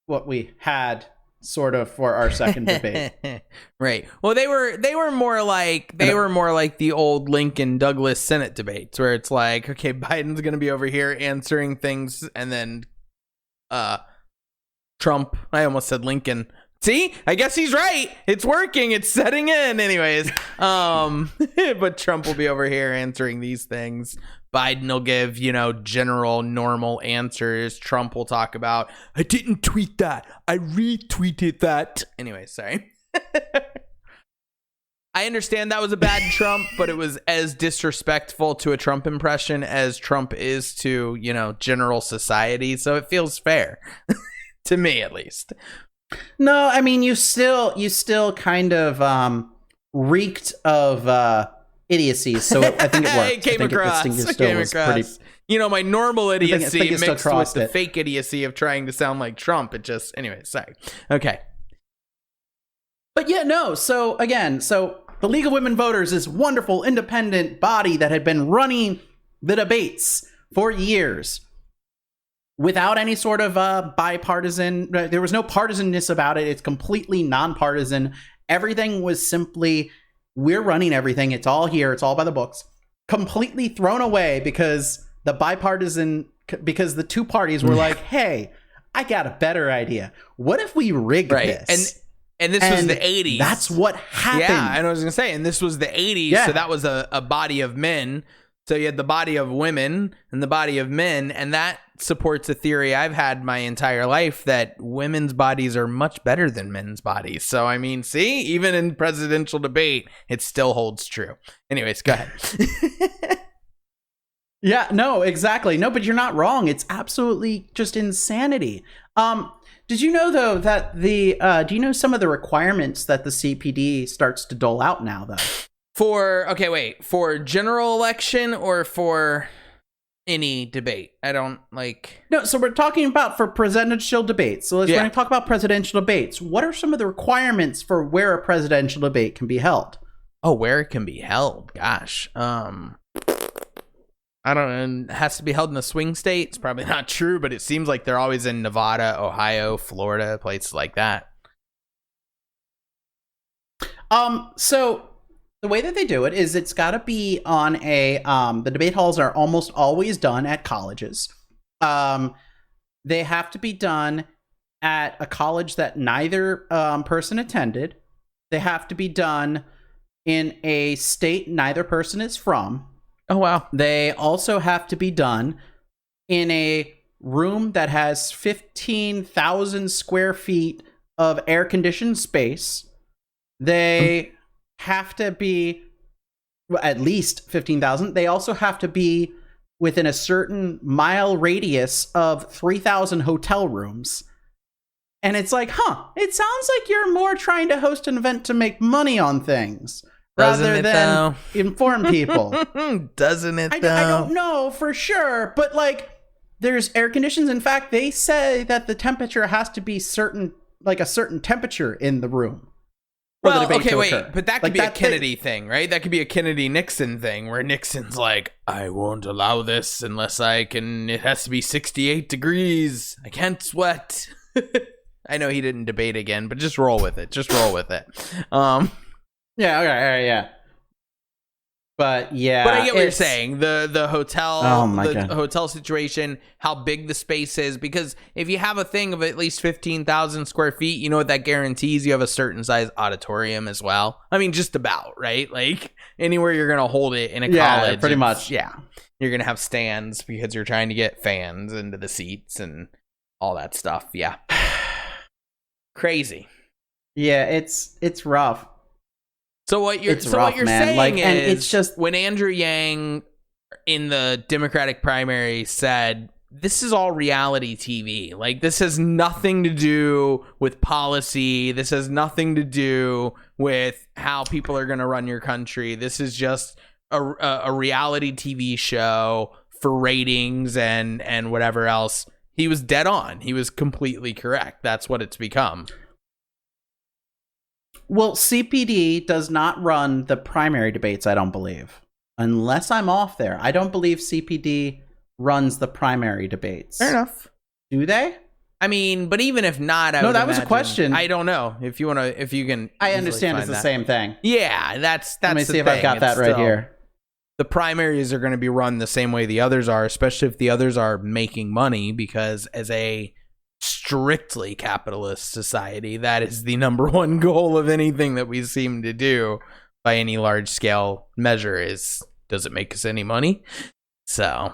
B: what we had sort of for our second debate.
A: Right. Well, they were more like the old Lincoln Douglas Senate debates, where it's like, okay, Biden's going to be over here answering things, and then Trump, I almost said Lincoln. See, I guess he's right. It's working. It's setting in. Anyways, but Trump will be over here answering these things. Biden will give, general normal answers. Trump will talk about, I didn't tweet that. I retweeted that. Anyway, sorry. I understand that was a bad Trump, but it was as disrespectful to a Trump impression as Trump is to, general society. So it feels fair to me, at least.
B: No, I mean, you still kind of reeked of idiocy, so I think it worked.
A: It came across. My normal idiocy mixed with the fake idiocy of trying to sound like Trump. It just, anyway, sorry. Okay.
B: But yeah, no. So again, the League of Women Voters is wonderful independent body that had been running the debates for years without any sort of bipartisan. There was no partisanness about it. It's completely nonpartisan. Everything was simply, we're running everything. It's all here. It's all by the books. Completely thrown away because because the two parties were like, hey, I got a better idea. What if we rig this?
A: And this was the 80s.
B: That's what happened.
A: Yeah, and I was going to say, and this was the 80s, yeah. So that was a body of men. So you had the body of women and the body of men, and that supports a theory I've had my entire life that women's bodies are much better than men's bodies. So, I mean, see, even in presidential debate, it still holds true. Anyways, go ahead.
B: Yeah, no, exactly. No, but you're not wrong. It's absolutely just insanity. Did you know, though, that do you know some of the requirements that the CPD starts to dole out now, though?
A: For general election or for any debate? I don't like.
B: No, so we're talking about for presidential debates. So we're going to talk about presidential debates. What are some of the requirements for where a presidential debate can be held?
A: Oh, where it can be held? Gosh. I don't know. It has to be held in a swing state. It's probably not true, but it seems like they're always in Nevada, Ohio, Florida, places like that.
B: So The way that they do it is it's got to be on a the debate halls are almost always done at colleges. They have to be done at a college that neither person attended. They have to be done in a state neither person is from.
A: Oh, wow.
B: They also have to be done in a room that has 15,000 square feet of air-conditioned space. They have to be at least 15,000. They also have to be within a certain mile radius of 3,000 hotel rooms. And it's like, it sounds like you're more trying to host an event to make money on things rather than inform people.
A: Doesn't it, though?
B: I don't know for sure, but like, there's air conditions. In fact, they say that the temperature has to be a certain temperature in the room.
A: Well, okay, wait, but that could be a Kennedy thing, right? That could be a Kennedy-Nixon thing, where Nixon's like, I won't allow this unless it has to be 68 degrees. I can't sweat. I know he didn't debate again, but just roll with it.
B: Yeah, okay, yeah. But yeah,
A: but I get what you're saying. The hotel,
B: God.
A: Hotel situation, how big the space is. Because if you have a thing of at least 15,000 square feet, you know what that guarantees? You have a certain size auditorium as well. I mean, just about, right? Like anywhere you're gonna hold it in a college,
B: pretty much.
A: Yeah, you're gonna have stands because you're trying to get fans into the seats and all that stuff. Yeah, crazy.
B: Yeah, it's rough.
A: So what you're saying
B: like,
A: is,
B: and it's just
A: when Andrew Yang in the Democratic primary said, this is all reality TV. Like, this has nothing to do with policy. This has nothing to do with how people are going to run your country. This is just a reality TV show for ratings and whatever else. He was dead on. He was completely correct. That's what it's become.
B: Well, CPD does not run the primary debates, I don't believe. Unless I'm off there. I don't believe CPD runs the primary debates.
A: Fair enough.
B: Do they?
A: I mean, but even if not,
B: that was a question.
A: I don't know if you can.
B: I understand it's the same thing.
A: Yeah, that's.
B: Let me see if I've got that right here.
A: The primaries are going to be run the same way the others are, especially if the others are making money, because as a strictly capitalist society, that is the number one goal of anything that we seem to do by any large scale measure is, does it make us any money? So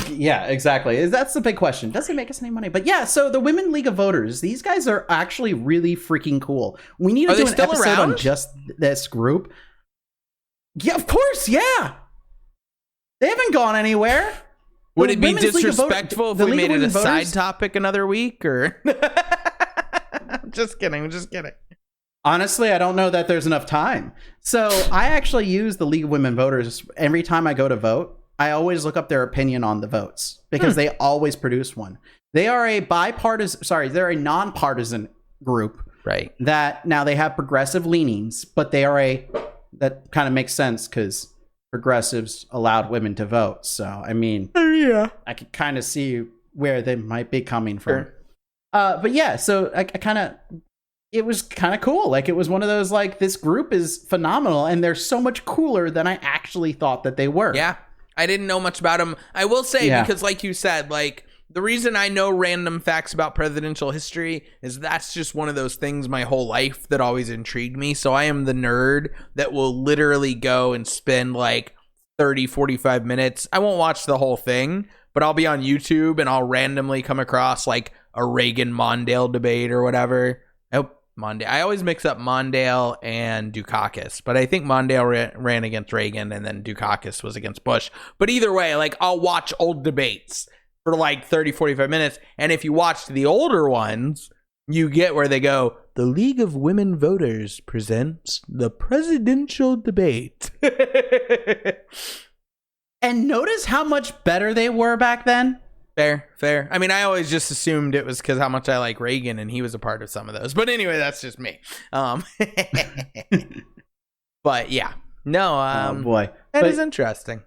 B: yeah, exactly. That's the big question. Does it make us any money? But yeah, so the Women League of Voters, these guys are actually really freaking cool. We need to do an episode on just this group. Yeah, of course, yeah. They haven't gone anywhere.
A: Would it be disrespectful if we made it a side topic another week, or? Just kidding.
B: Honestly, I don't know that there's enough time. So I actually use the League of Women Voters every time I go to vote. I always look up their opinion on the votes because they always produce one. They are they're a nonpartisan group.
A: Right.
B: That now they have progressive leanings, but that kind of makes sense because progressives allowed women to vote. So, I mean,
A: yeah,
B: I could kind of see where they might be coming from. Sure. But yeah, so it was kind of cool. Like, it was one of those, like, this group is phenomenal and they're so much cooler than I actually thought that they were.
A: Yeah. I didn't know much about them. I will say, because like you said, like, the reason I know random facts about presidential history is that's just one of those things my whole life that always intrigued me. So I am the nerd that will literally go and spend like 30, 45 minutes. I won't watch the whole thing, but I'll be on YouTube and I'll randomly come across like a Reagan-Mondale debate or whatever. I always mix up Mondale and Dukakis, but I think Mondale ran against Reagan and then Dukakis was against Bush. But either way, like, I'll watch old debates for like 30, 45 minutes. And if you watch the older ones, you get where they go, the League of Women Voters presents the presidential debate.
B: And notice how much better they were back then.
A: Fair. I mean, I always just assumed it was because how much I like Reagan and he was a part of some of those. But anyway, that's just me. But yeah. No,
B: oh boy.
A: That is interesting.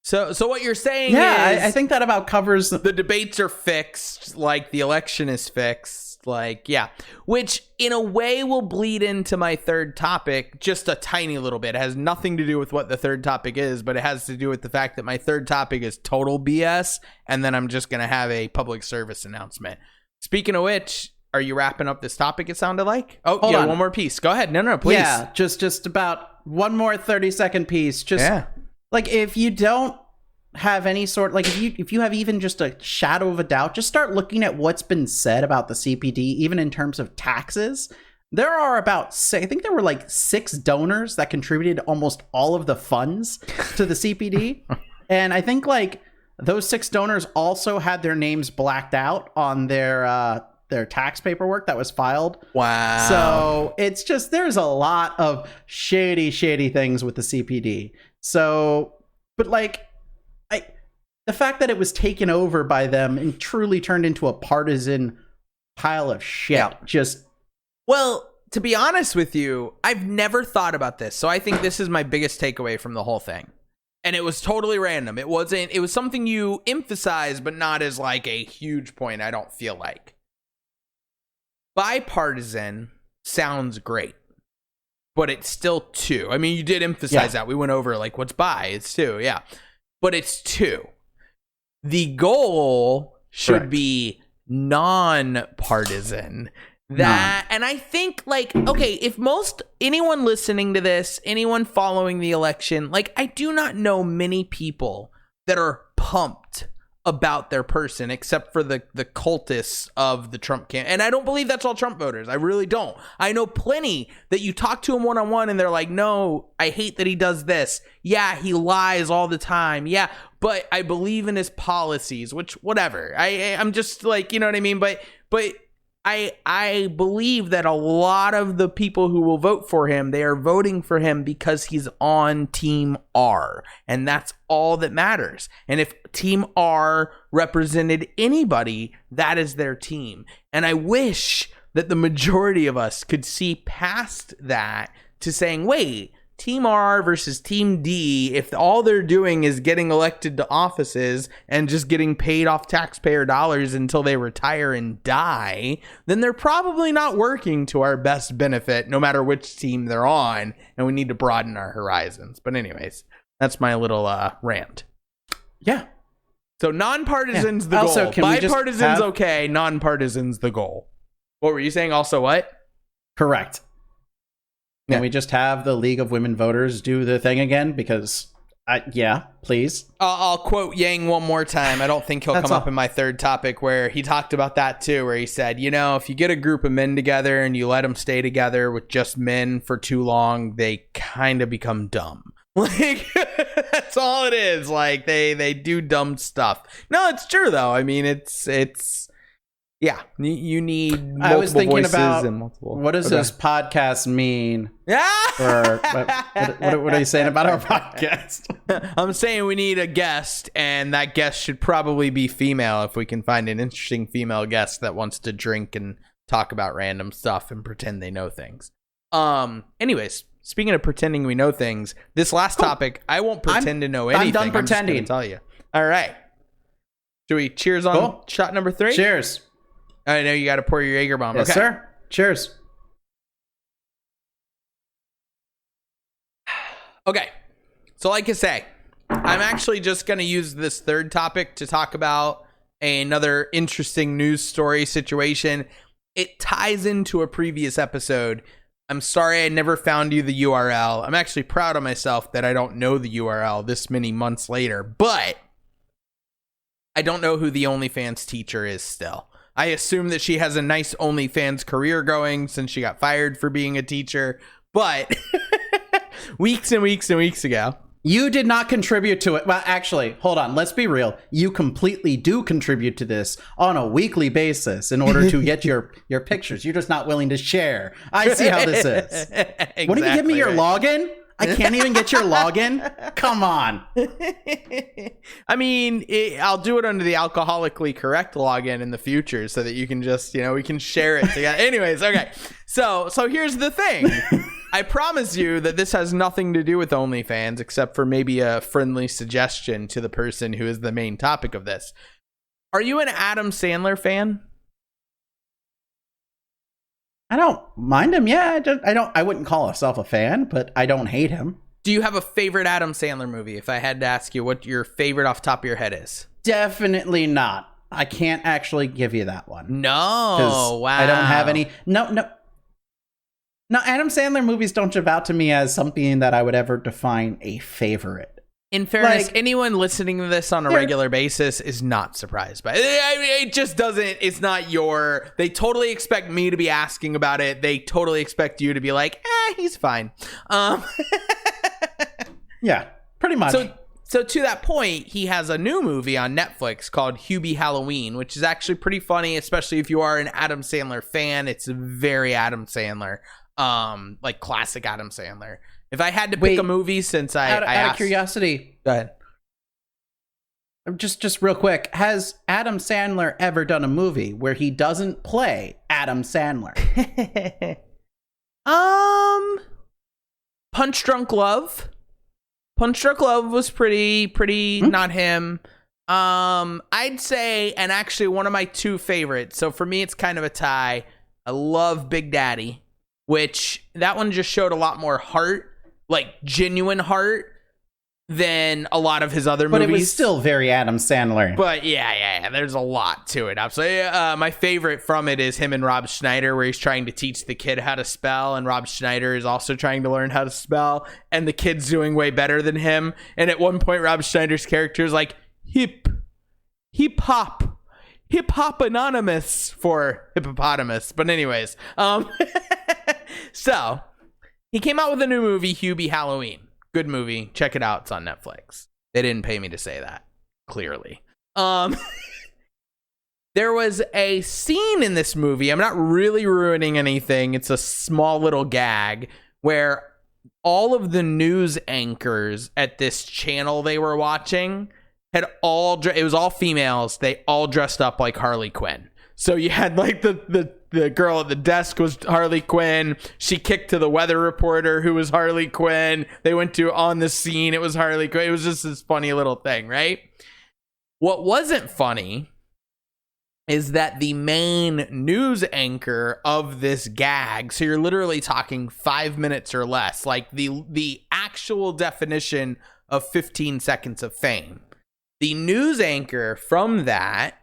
A: So what you're saying is...
B: I think that about covers...
A: The debates are fixed, like the election is fixed. just like, yeah. Which, in a way, will bleed into my third topic just a tiny little bit. It has nothing to do with what the third topic is, but it has to do with the fact that my third topic is total BS, and then I'm just going to have a public service announcement. Speaking of which, are you wrapping up this topic, it sounded like? Oh,
B: Hold on.
A: one more piece. Go ahead. No, please.
B: Yeah, just about one more 30-second piece. Just like, if you don't have any sort, like, if you have even just a shadow of a doubt, just start looking at what's been said about the CPD, even in terms of taxes. There are about I think there were like 6 donors that contributed almost all of the funds to the CPD. And I think like those 6 donors also had their names blacked out on their tax paperwork that was filed.
A: Wow.
B: So it's just, there's a lot of shady things with the CPD. So, but like, the fact that it was taken over by them and truly turned into a partisan pile of shit, just...
A: Well, to be honest with you, I've never thought about this. So I think this is my biggest takeaway from the whole thing. And it was totally random. It was something you emphasized, but not as like a huge point, I don't feel like. Bipartisan sounds great, but it's still 2. I mean, you did emphasize that. We went over like, what's bi? It's 2, yeah. But it's 2. The goal should be non-partisan. And I think, like, okay, if anyone listening to this, anyone following the election, like, I do not know many people that are pumped about their person except for the cultists of the Trump camp. And I don't believe that's all Trump voters. I really don't. I know plenty that you talk to them one-on-one and they're like, no, I hate that he does this. Yeah, he lies all the time. Yeah, but I believe in his policies, which, whatever. I'm just like, you know what I mean? But I believe that a lot of the people who will vote for him, they are voting for him because he's on Team R. And that's all that matters. And if Team R represented anybody, that is their team. And I wish that the majority of us could see past that to saying, wait, Team R versus Team D, if all they're doing is getting elected to offices and just getting paid off taxpayer dollars until they retire and die, then they're probably not working to our best benefit, no matter which team they're on, and we need to broaden our horizons. But anyways, that's my little rant.
B: Yeah.
A: So nonpartisan's the
B: also,
A: goal. Bipartisan's okay, nonpartisan's the goal. What were you saying? Also what?
B: Correct. Can we just have the League of Women Voters do the thing again? Because, please.
A: I'll quote Yang one more time. I don't think he'll come up in my third topic, where he talked about that too, where he said, you know, if you get a group of men together and you let them stay together with just men for too long, they kind of become dumb. Like, that's all it is. Like, they do dumb stuff. No, it's true, though. I mean, it's yeah, you need multiple
B: I was thinking
A: voices
B: about
A: and multiple.
B: What does this podcast mean?
A: Yeah.
B: What are you saying about our podcast?
A: I'm saying we need a guest, and that guest should probably be female if we can find an interesting female guest that wants to drink and talk about random stuff and pretend they know things. Anyways, speaking of pretending we know things, this last topic, I won't pretend to know anything.
B: I'm done pretending.
A: I'm just gonna tell you. All right. Should we cheers on shot number 3?
B: Cheers.
A: I know you got to pour your Jaeger bomb.
B: Yes, sir. Cheers.
A: Okay. So like I say, I'm actually just going to use this third topic to talk about another interesting news story situation. It ties into a previous episode. I'm sorry I never found you the URL. I'm actually proud of myself that I don't know the URL this many months later, but I don't know who the OnlyFans teacher is still. I assume that she has a nice OnlyFans career going since she got fired for being a teacher, but weeks and weeks and weeks ago.
B: You did not contribute to it. Well, actually, hold on. Let's be real. You completely do contribute to this on a weekly basis in order to get your pictures. You're just not willing to share. I see how this is.
A: Exactly.
B: Wouldn't you give me your login? I can't even get your login? Come on.
A: I mean, I'll do it under the alcoholically correct login in the future so that you can just, we can share it together. Anyways, okay. So here's the thing. I promise you that this has nothing to do with OnlyFans except for maybe a friendly suggestion to the person who is the main topic of this. Are you an Adam Sandler fan?
B: I don't mind him. Yeah, I wouldn't call myself a fan, but I don't hate him.
A: Do you have a favorite Adam Sandler movie? If I had to ask you what your favorite off the top of your head is.
B: Definitely not. I can't actually give you that one.
A: No, wow.
B: I don't have any. No, Adam Sandler movies don't jump out to me as something that I would ever define a favorite.
A: In fairness, anyone listening to this on a regular basis is not surprised by it. I mean, it just doesn't, it's not they totally expect me to be asking about it. They totally expect you to be like, he's fine.
B: Yeah, pretty much.
A: So to that point, he has a new movie on Netflix called Hubie Halloween, which is actually pretty funny, especially if you are an Adam Sandler fan. It's very Adam Sandler, like classic Adam Sandler. If I had to pick a movie, since I
B: out
A: asked,
B: of curiosity,
A: go ahead.
B: Just real quick, has Adam Sandler ever done a movie where he doesn't play Adam Sandler?
A: Punch Drunk Love. Punch Drunk Love was pretty not him. I'd say, and actually one of my two favorites. So for me, it's kind of a tie. I love Big Daddy, which that one just showed a lot more heart, like genuine heart, than a lot of his other movies.
B: But it was still very Adam Sandler.
A: But yeah, there's a lot to it. Absolutely. My favorite from it is him and Rob Schneider, where he's trying to teach the kid how to spell, and Rob Schneider is also trying to learn how to spell, and the kid's doing way better than him. And at one point, Rob Schneider's character is like, hip hop anonymous for hippopotamus. But anyways, so he came out with a new movie, Hubie Halloween. Good movie. Check it out. It's on Netflix. They didn't pay me to say that, clearly. There was a scene in this movie. I'm not really ruining anything. It's a small little gag where all of the news anchors at this channel they were watching it was all females. They all dressed up like Harley Quinn. So you had like the girl at the desk was Harley Quinn. She kicked to the weather reporter who was Harley Quinn. They went to On the Scene. It was Harley Quinn. It was just this funny little thing, right? What wasn't funny is that the main news anchor of this gag, so you're literally talking 5 minutes or less, like the actual definition of 15 seconds of fame. The news anchor from that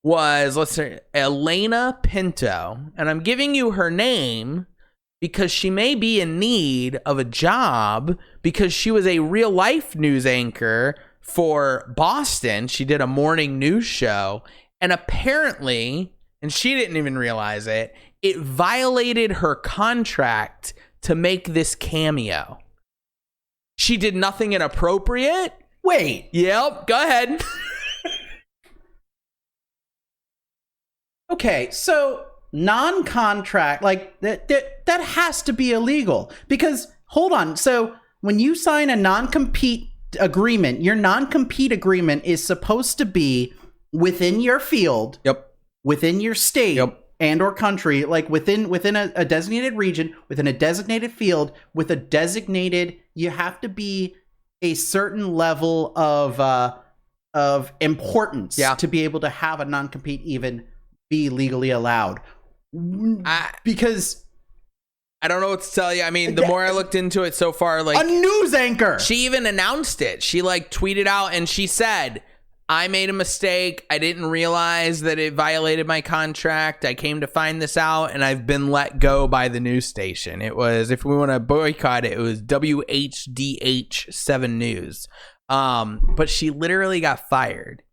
A: was, let's say, Elena Pinto. And I'm giving you her name because she may be in need of a job, because she was a real life news anchor for Boston. She did a morning news show, and apparently, and she didn't even realize it, it violated her contract to make this cameo. She did nothing inappropriate.
B: Wait.
A: Yep. Go ahead.
B: Okay, so non-contract, like that has to be illegal, because hold on. So when you sign a non-compete agreement, your non-compete agreement is supposed to be within your field,
A: yep,
B: within your state,
A: yep,
B: and or country, like within a designated region, within a designated field, with a designated, you have to be a certain level of importance to be able to have a non-compete even be legally allowed. Because
A: I don't know what to tell you. I mean, the more I looked into it so far, like,
B: a news anchor,
A: she even announced it. She like tweeted out and she said, I made a mistake. I didn't realize that it violated my contract. I came to find this out, and I've been let go by the news station. It was, if we want to boycott it, it was WHDH 7 News. But she literally got fired.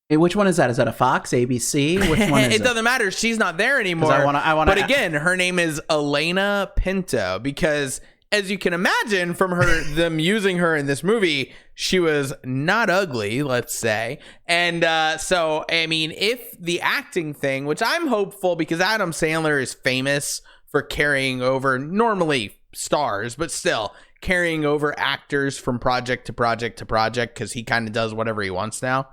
B: Hey, which one is that? Is that a Fox, ABC? Which one is
A: it? Doesn't matter. She's not there anymore. I wanna. But again, her name is Elena Pinto, because as you can imagine from them using her in this movie, she was not ugly, let's say. And so, I mean, if the acting thing, which I'm hopeful, because Adam Sandler is famous for carrying over, normally stars, but still carrying over actors from project to project to project, because he kind of does whatever he wants now,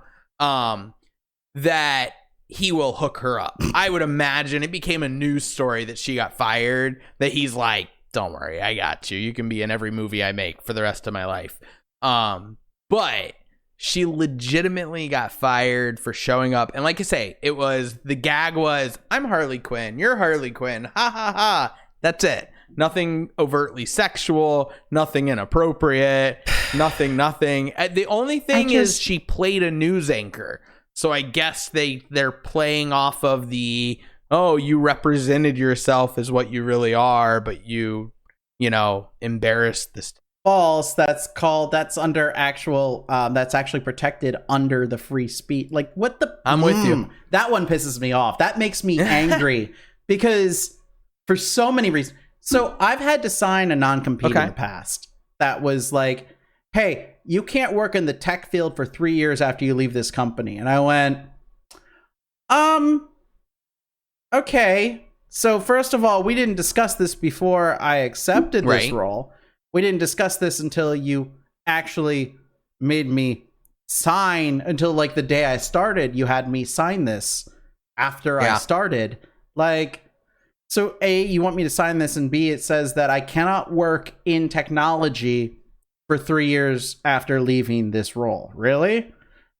A: that he will hook her up. I would imagine it became a news story that she got fired, that he's like, don't worry, I got you. You can be in every movie I make for the rest of my life. But she legitimately got fired for showing up. And like I say, the gag was, I'm Harley Quinn, you're Harley Quinn, ha ha ha. That's it. Nothing overtly sexual, nothing inappropriate, nothing. The only thing is she played a news anchor. So I guess they're playing off of the, oh, you represented yourself as what you really are, but you embarrassed this.
B: False. That's under actual, that's actually protected under the free speech. Like, what the?
A: I'm with you.
B: That one pisses me off. That makes me angry because for so many reasons. So I've had to sign a non-compete in the past that was like, hey, you can't work in the tech field for 3 years after you leave this company. And I went, okay. So first of all, we didn't discuss this before I accepted this role. We didn't discuss this until you actually made me sign, until like the day I started, you had me sign this after I started. Like, so A, you want me to sign this, and B, it says that I cannot work in technology for 3 years after leaving this role. Really?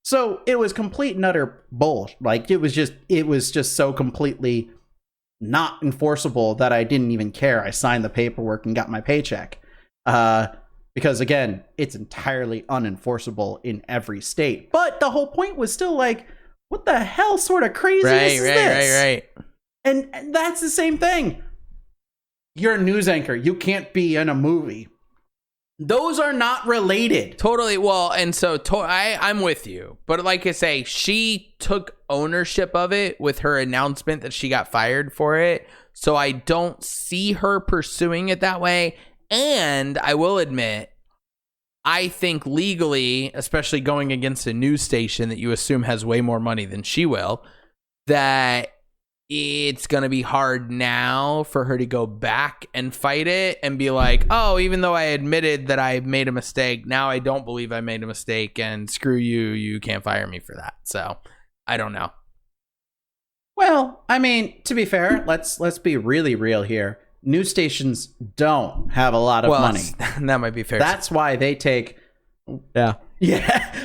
B: So it was complete and utter bull. Like, it was just so completely not enforceable that I didn't even care. I signed the paperwork and got my paycheck. Because again, it's entirely unenforceable in every state. But the whole point was still like, what the hell sort of craziness is this?
A: Right.
B: And that's the same thing. You're a news anchor. You can't be in a movie. Those are not related.
A: Totally. Well, and so I'm with you. But like I say, she took ownership of it with her announcement that she got fired for it. So I don't see her pursuing it that way. And I will admit, I think legally, especially going against a news station that you assume has way more money than she will, that it's going to be hard now for her to go back and fight it and be like, oh, even though I admitted that I made a mistake, now I don't believe I made a mistake, and screw you, you can't fire me for that. So I don't know.
B: Well, I mean, to be fair, let's be really real here. News stations don't have a lot of money.
A: That might be fair.
B: That's why they take...
A: Yeah.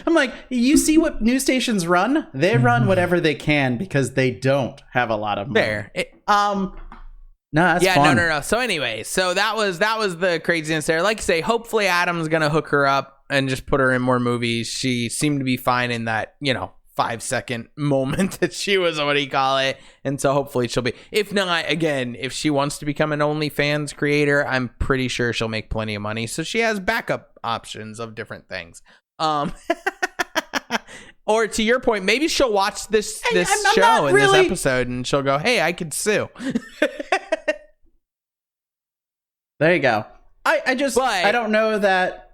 B: I'm like, you see what news stations run? They run whatever they can because they don't have a lot of money.
A: Fair.
B: No, that's fun.
A: No. So anyway, so that was the craziness there. Like I say, hopefully Adam's going to hook her up and just put her in more movies. She seemed to be fine in that, 5-second moment that she was, what do you call it? And so hopefully she'll be, if not, again, if she wants to become an OnlyFans creator, I'm pretty sure she'll make plenty of money. So she has backup options of different things. Or to your point, maybe she'll watch this show and this episode and she'll go, hey, I could sue.
B: There you go. I don't know that.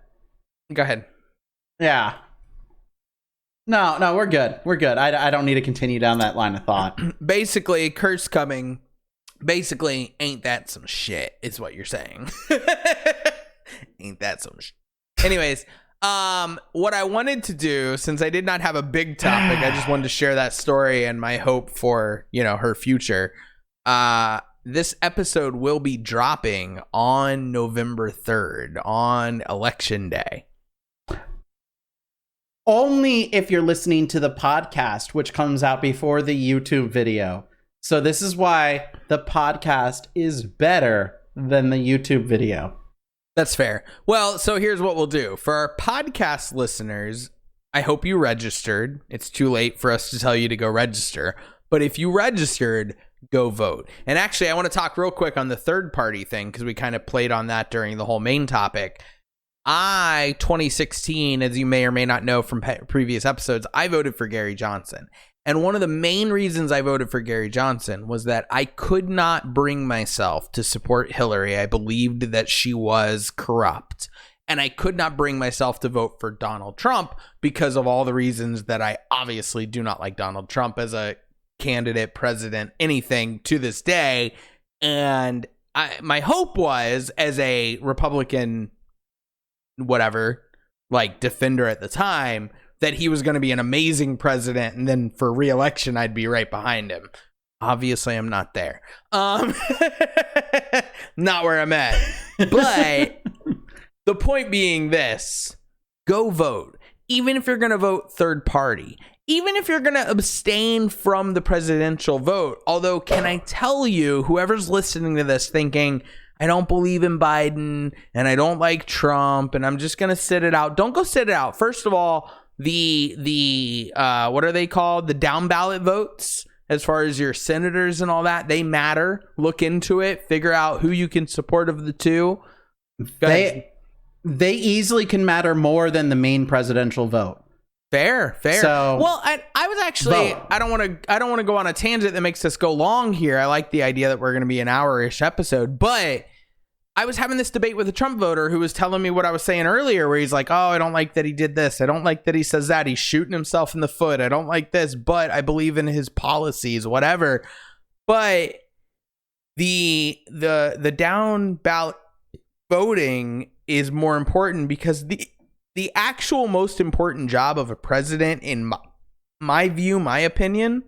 A: Go ahead.
B: Yeah. No, we're good. We're good. I don't need to continue down that line of thought.
A: Basically, curse coming. Basically, ain't that some shit is what you're saying. Ain't that some shit. Anyways, what I wanted to do, since I did not have a big topic, I just wanted to share that story and my hope for, her future. This episode will be dropping on November 3rd, on Election Day.
B: Only if you're listening to the podcast, which comes out before the YouTube video. So this is why the podcast is better than the YouTube video.
A: That's fair. Well, so here's what we'll do. For our podcast listeners, I hope you registered. It's too late for us to tell you to go register. But if you registered, go vote. And actually, I want to talk real quick on the third party thing, because we kind of played on that during the whole main topic. 2016, as you may or may not know from previous episodes, I voted for Gary Johnson. And one of the main reasons I voted for Gary Johnson was that I could not bring myself to support Hillary. I believed that she was corrupt. And I could not bring myself to vote for Donald Trump because of all the reasons that I obviously do not like Donald Trump as a candidate, president, anything to this day. And my hope was, as a Republican whatever, like defender at the time, that he was going to be an amazing president, and then for re-election I'd be right behind him. Obviously I'm not there. Not where I'm at. But the point being this, go vote. even if you're going to vote third party, even if you're going to abstain from the presidential vote, although can I tell you, whoever's listening to this thinking, I don't believe in Biden and I don't like Trump and I'm just going to sit it out. Don't go sit it out. First of all, the what are they called? The down ballot votes, as far as your senators and all that, they matter. Look into it. Figure out who you can support of the two.
B: They easily can matter more than the main presidential vote.
A: Fair.
B: So,
A: well, I was actually vote. I don't want to go on a tangent that makes us go long here. I like the idea that we're going to be an hour-ish episode, but I was having this debate with a Trump voter who was telling me what I was saying earlier, where he's like, oh, I don't like that he did this. I don't like that he says that. He's shooting himself in the foot. I don't like this, but I believe in his policies, whatever. But the down ballot voting is more important because the actual most important job of a president, in my view, my opinion,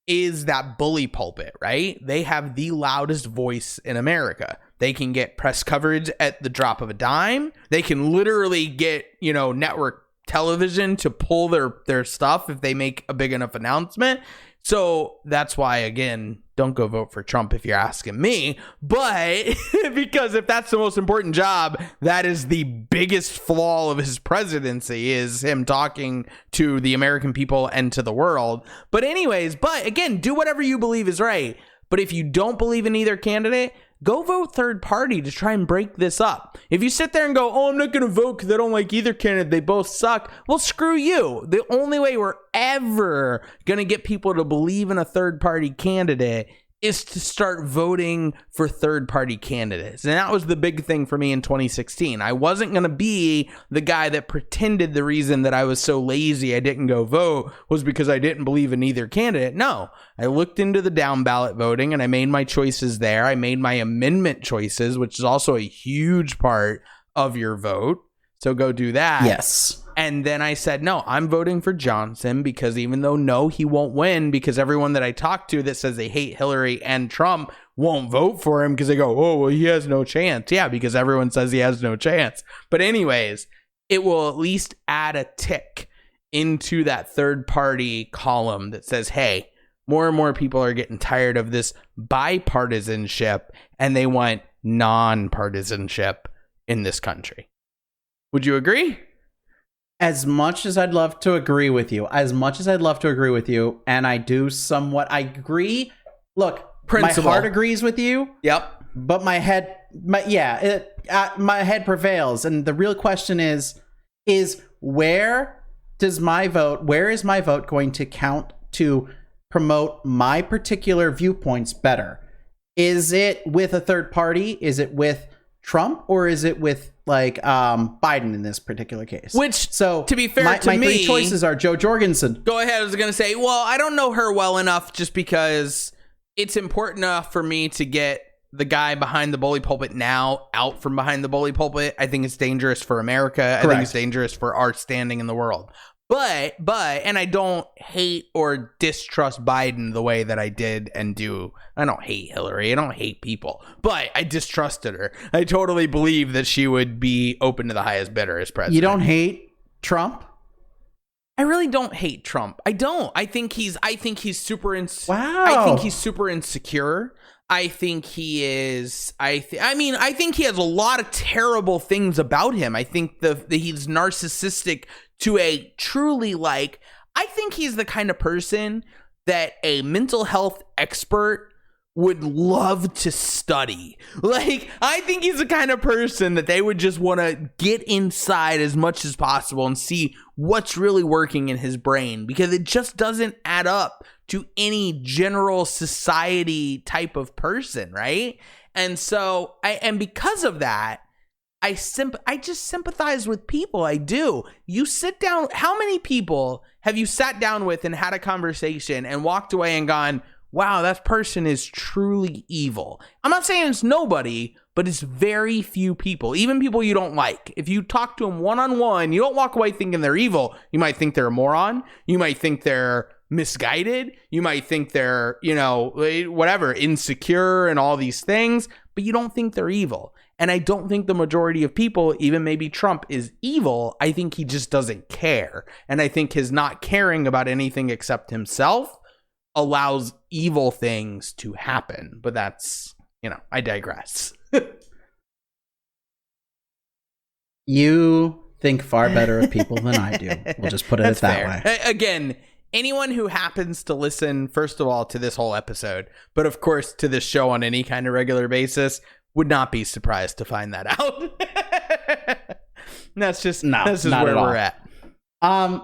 A: is that bully pulpit, right? They have the loudest voice in America. They can get press coverage at the drop of a dime. They can literally get, network television to pull their stuff if they make a big enough announcement. So that's why, again, don't go vote for Trump if you're asking me. But because if that's the most important job, that is the biggest flaw of his presidency, is him talking to the American people and to the world. But anyways, again, do whatever you believe is right. But if you don't believe in either candidate, go vote third party to try and break this up. If you sit there and go, oh, I'm not going to vote because I don't like either candidate, they both suck, well, screw you. The only way we're ever going to get people to believe in a third party candidate is to start voting for third party candidates. And that was the big thing for me in 2016. I wasn't going to be the guy that pretended the reason that I was so lazy I didn't go vote was because I didn't believe in either candidate. No, I looked into the down ballot voting and I made my choices there. I made my amendment choices, which is also a huge part of your vote. So go do that.
B: Yes.
A: And then I said, no, I'm voting for Johnson because even though, no, he won't win, because everyone that I talk to that says they hate Hillary and Trump won't vote for him because they go, oh, well, he has no chance. Yeah, because everyone says he has no chance. But anyways, it will at least add a tick into that third party column that says, hey, more and more people are getting tired of this bipartisanship and they want non-partisanship in this country. Would you agree?
B: As much as I'd love to agree with you, and I do somewhat, I agree. Look,
A: Principle.
B: My heart agrees with you.
A: Yep.
B: But my head prevails. And the real question is where is my vote going to count to promote my particular viewpoints better? Is it with a third party? Is it with Trump, or is it with Biden in this particular case?
A: Which,
B: so
A: to be fair,
B: my
A: me,
B: three choices are Joe Jorgensen.
A: Go ahead. I was going to say, well, I don't know her well enough just because it's important enough for me to get the guy behind the bully pulpit now out from behind the bully pulpit. I think it's dangerous for America. Correct. I think it's dangerous for our standing in the world. But, and I don't hate or distrust Biden the way that I did and do. I don't hate Hillary. I don't hate people, but I distrusted her. I totally believe that she would be open to the highest bidder as president.
B: You don't hate Trump?
A: I really don't hate Trump. I don't. I think he's super
B: Wow.
A: I think he's super insecure. I think he is. I think he has a lot of terrible things about him. I think he's narcissistic to a truly I think he's the kind of person that a mental health expert would love to study. I think he's the kind of person that they would just want to get inside as much as possible and see what's really working in his brain, because it just doesn't add up to any general society type of person, right? And so because of that, I just sympathize with people. I do. You sit down. How many people have you sat down with and had a conversation and walked away and gone, wow, that person is truly evil? I'm not saying it's nobody, but it's very few people, even people you don't like. If you talk to them one-on-one, you don't walk away thinking they're evil. You might think they're a moron. You might think they're misguided. You might think they're, whatever, insecure and all these things, but you don't think they're evil. And I don't think the majority of people, even maybe Trump, is evil. I think he just doesn't care. And I think his not caring about anything except himself allows evil things to happen. But that's, I digress.
B: You think far better of people than I do. We'll just put it that way.
A: Again, anyone who happens to listen, first of all, to this whole episode, but of course to this show on any kind of regular basis, would not be surprised to find that out. That's just where we're at.
B: But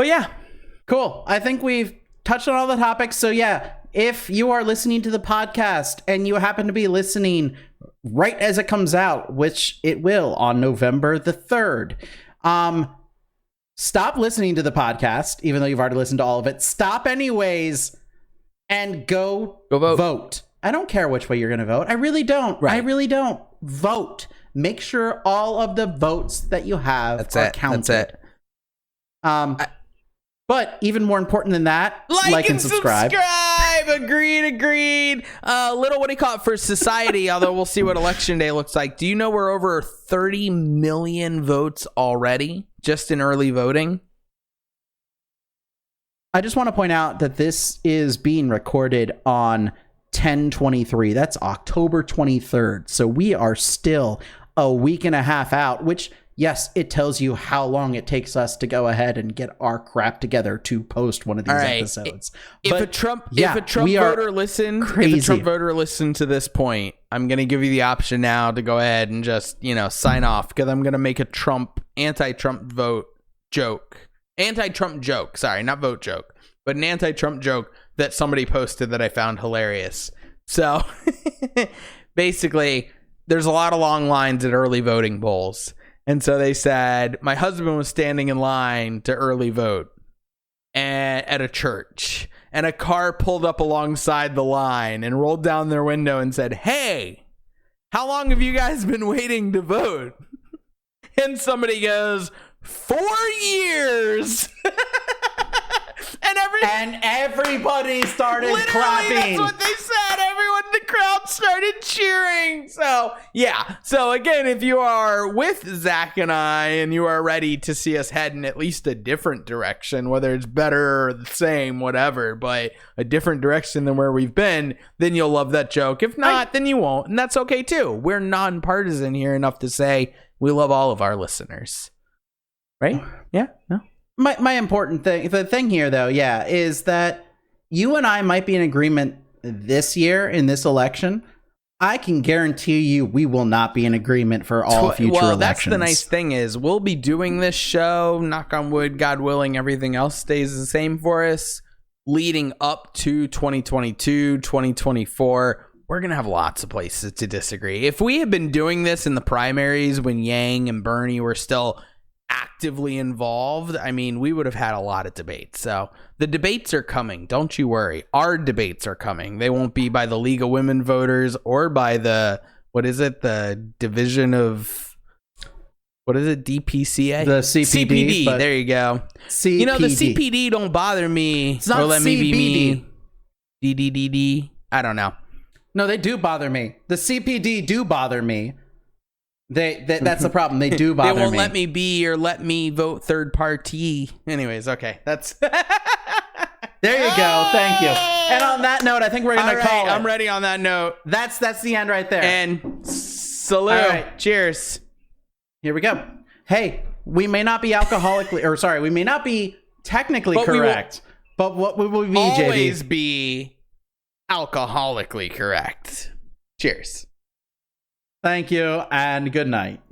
B: yeah, cool. I think we've touched on all the topics. So yeah, if you are listening to the podcast and you happen to be listening right as it comes out, which it will on November the 3rd, stop listening to the podcast, even though you've already listened to all of it. Stop anyways and go vote. I don't care which way you're going to vote. I really don't. Right. I really don't. Vote. Make sure all of the votes that you have are counted.
A: That's it.
B: But even more important than that, like and subscribe.
A: Agreed. Little, what do you call it, for society, although we'll see what election day looks like. Do you know we're over 30 million votes already just in early voting?
B: I just want to point out that this is being recorded on 10/23. That's October 23rd. So we are still a week and a half out, which, yes, it tells you how long it takes us to go ahead and get our crap together to post one of these episodes.
A: If a Trump voter listened to this point, I'm going to give you the option now to go ahead and just, sign off, because I'm going to make a anti-Trump joke. Sorry, not vote joke, but an anti-Trump joke that somebody posted that I found hilarious. So basically, there's a lot of long lines at early voting polls. And so they said, my husband was standing in line to early vote at a church, and a car pulled up alongside the line and rolled down their window and said, "Hey, how long have you guys been waiting to vote?" And somebody goes, 4 years. And everybody started clapping. That's what they said. Everyone in the crowd started cheering. So, yeah. So, again, if you are with Zach and I and you are ready to see us head in at least a different direction, whether it's better or the same, whatever, but a different direction than where we've been, then you'll love that joke. If not, then you won't. And that's okay, too. We're nonpartisan here enough to say we love all of our listeners. Right? Yeah? No?
B: My important thing, the thing here, though, is that you and I might be in agreement this year in this election. I can guarantee you we will not be in agreement for all future elections. Well, that's
A: the nice thing is we'll be doing this show, knock on wood, God willing, everything else stays the same for us, leading up to 2022, 2024. We're going to have lots of places to disagree. If we had been doing this in the primaries when Yang and Bernie were still actively involved, I mean, we would have had a lot of debates. So the debates are coming. Don't you worry. Our debates are coming. They won't be by the League of Women Voters or by the, the division of, DPCA?
B: The CPD.
A: There you go.
B: CPD.
A: The CPD don't bother me.
B: It's not let me be me.
A: DDDD. I don't know.
B: No, they do bother me. The CPD do bother me. That's the problem. They do bother me.
A: They won't let me be or let me vote third party. Anyways, okay. That's
B: there you go. Thank you. And on that note, I think we're going to call it.
A: I'm ready on that note.
B: That's the end right there.
A: And salute.
B: All right.
A: Cheers.
B: Here we go. Hey, we may not be we may not be technically correct, but what we will be,
A: always
B: JD?
A: Be alcoholically correct. Cheers.
B: Thank you, and good night.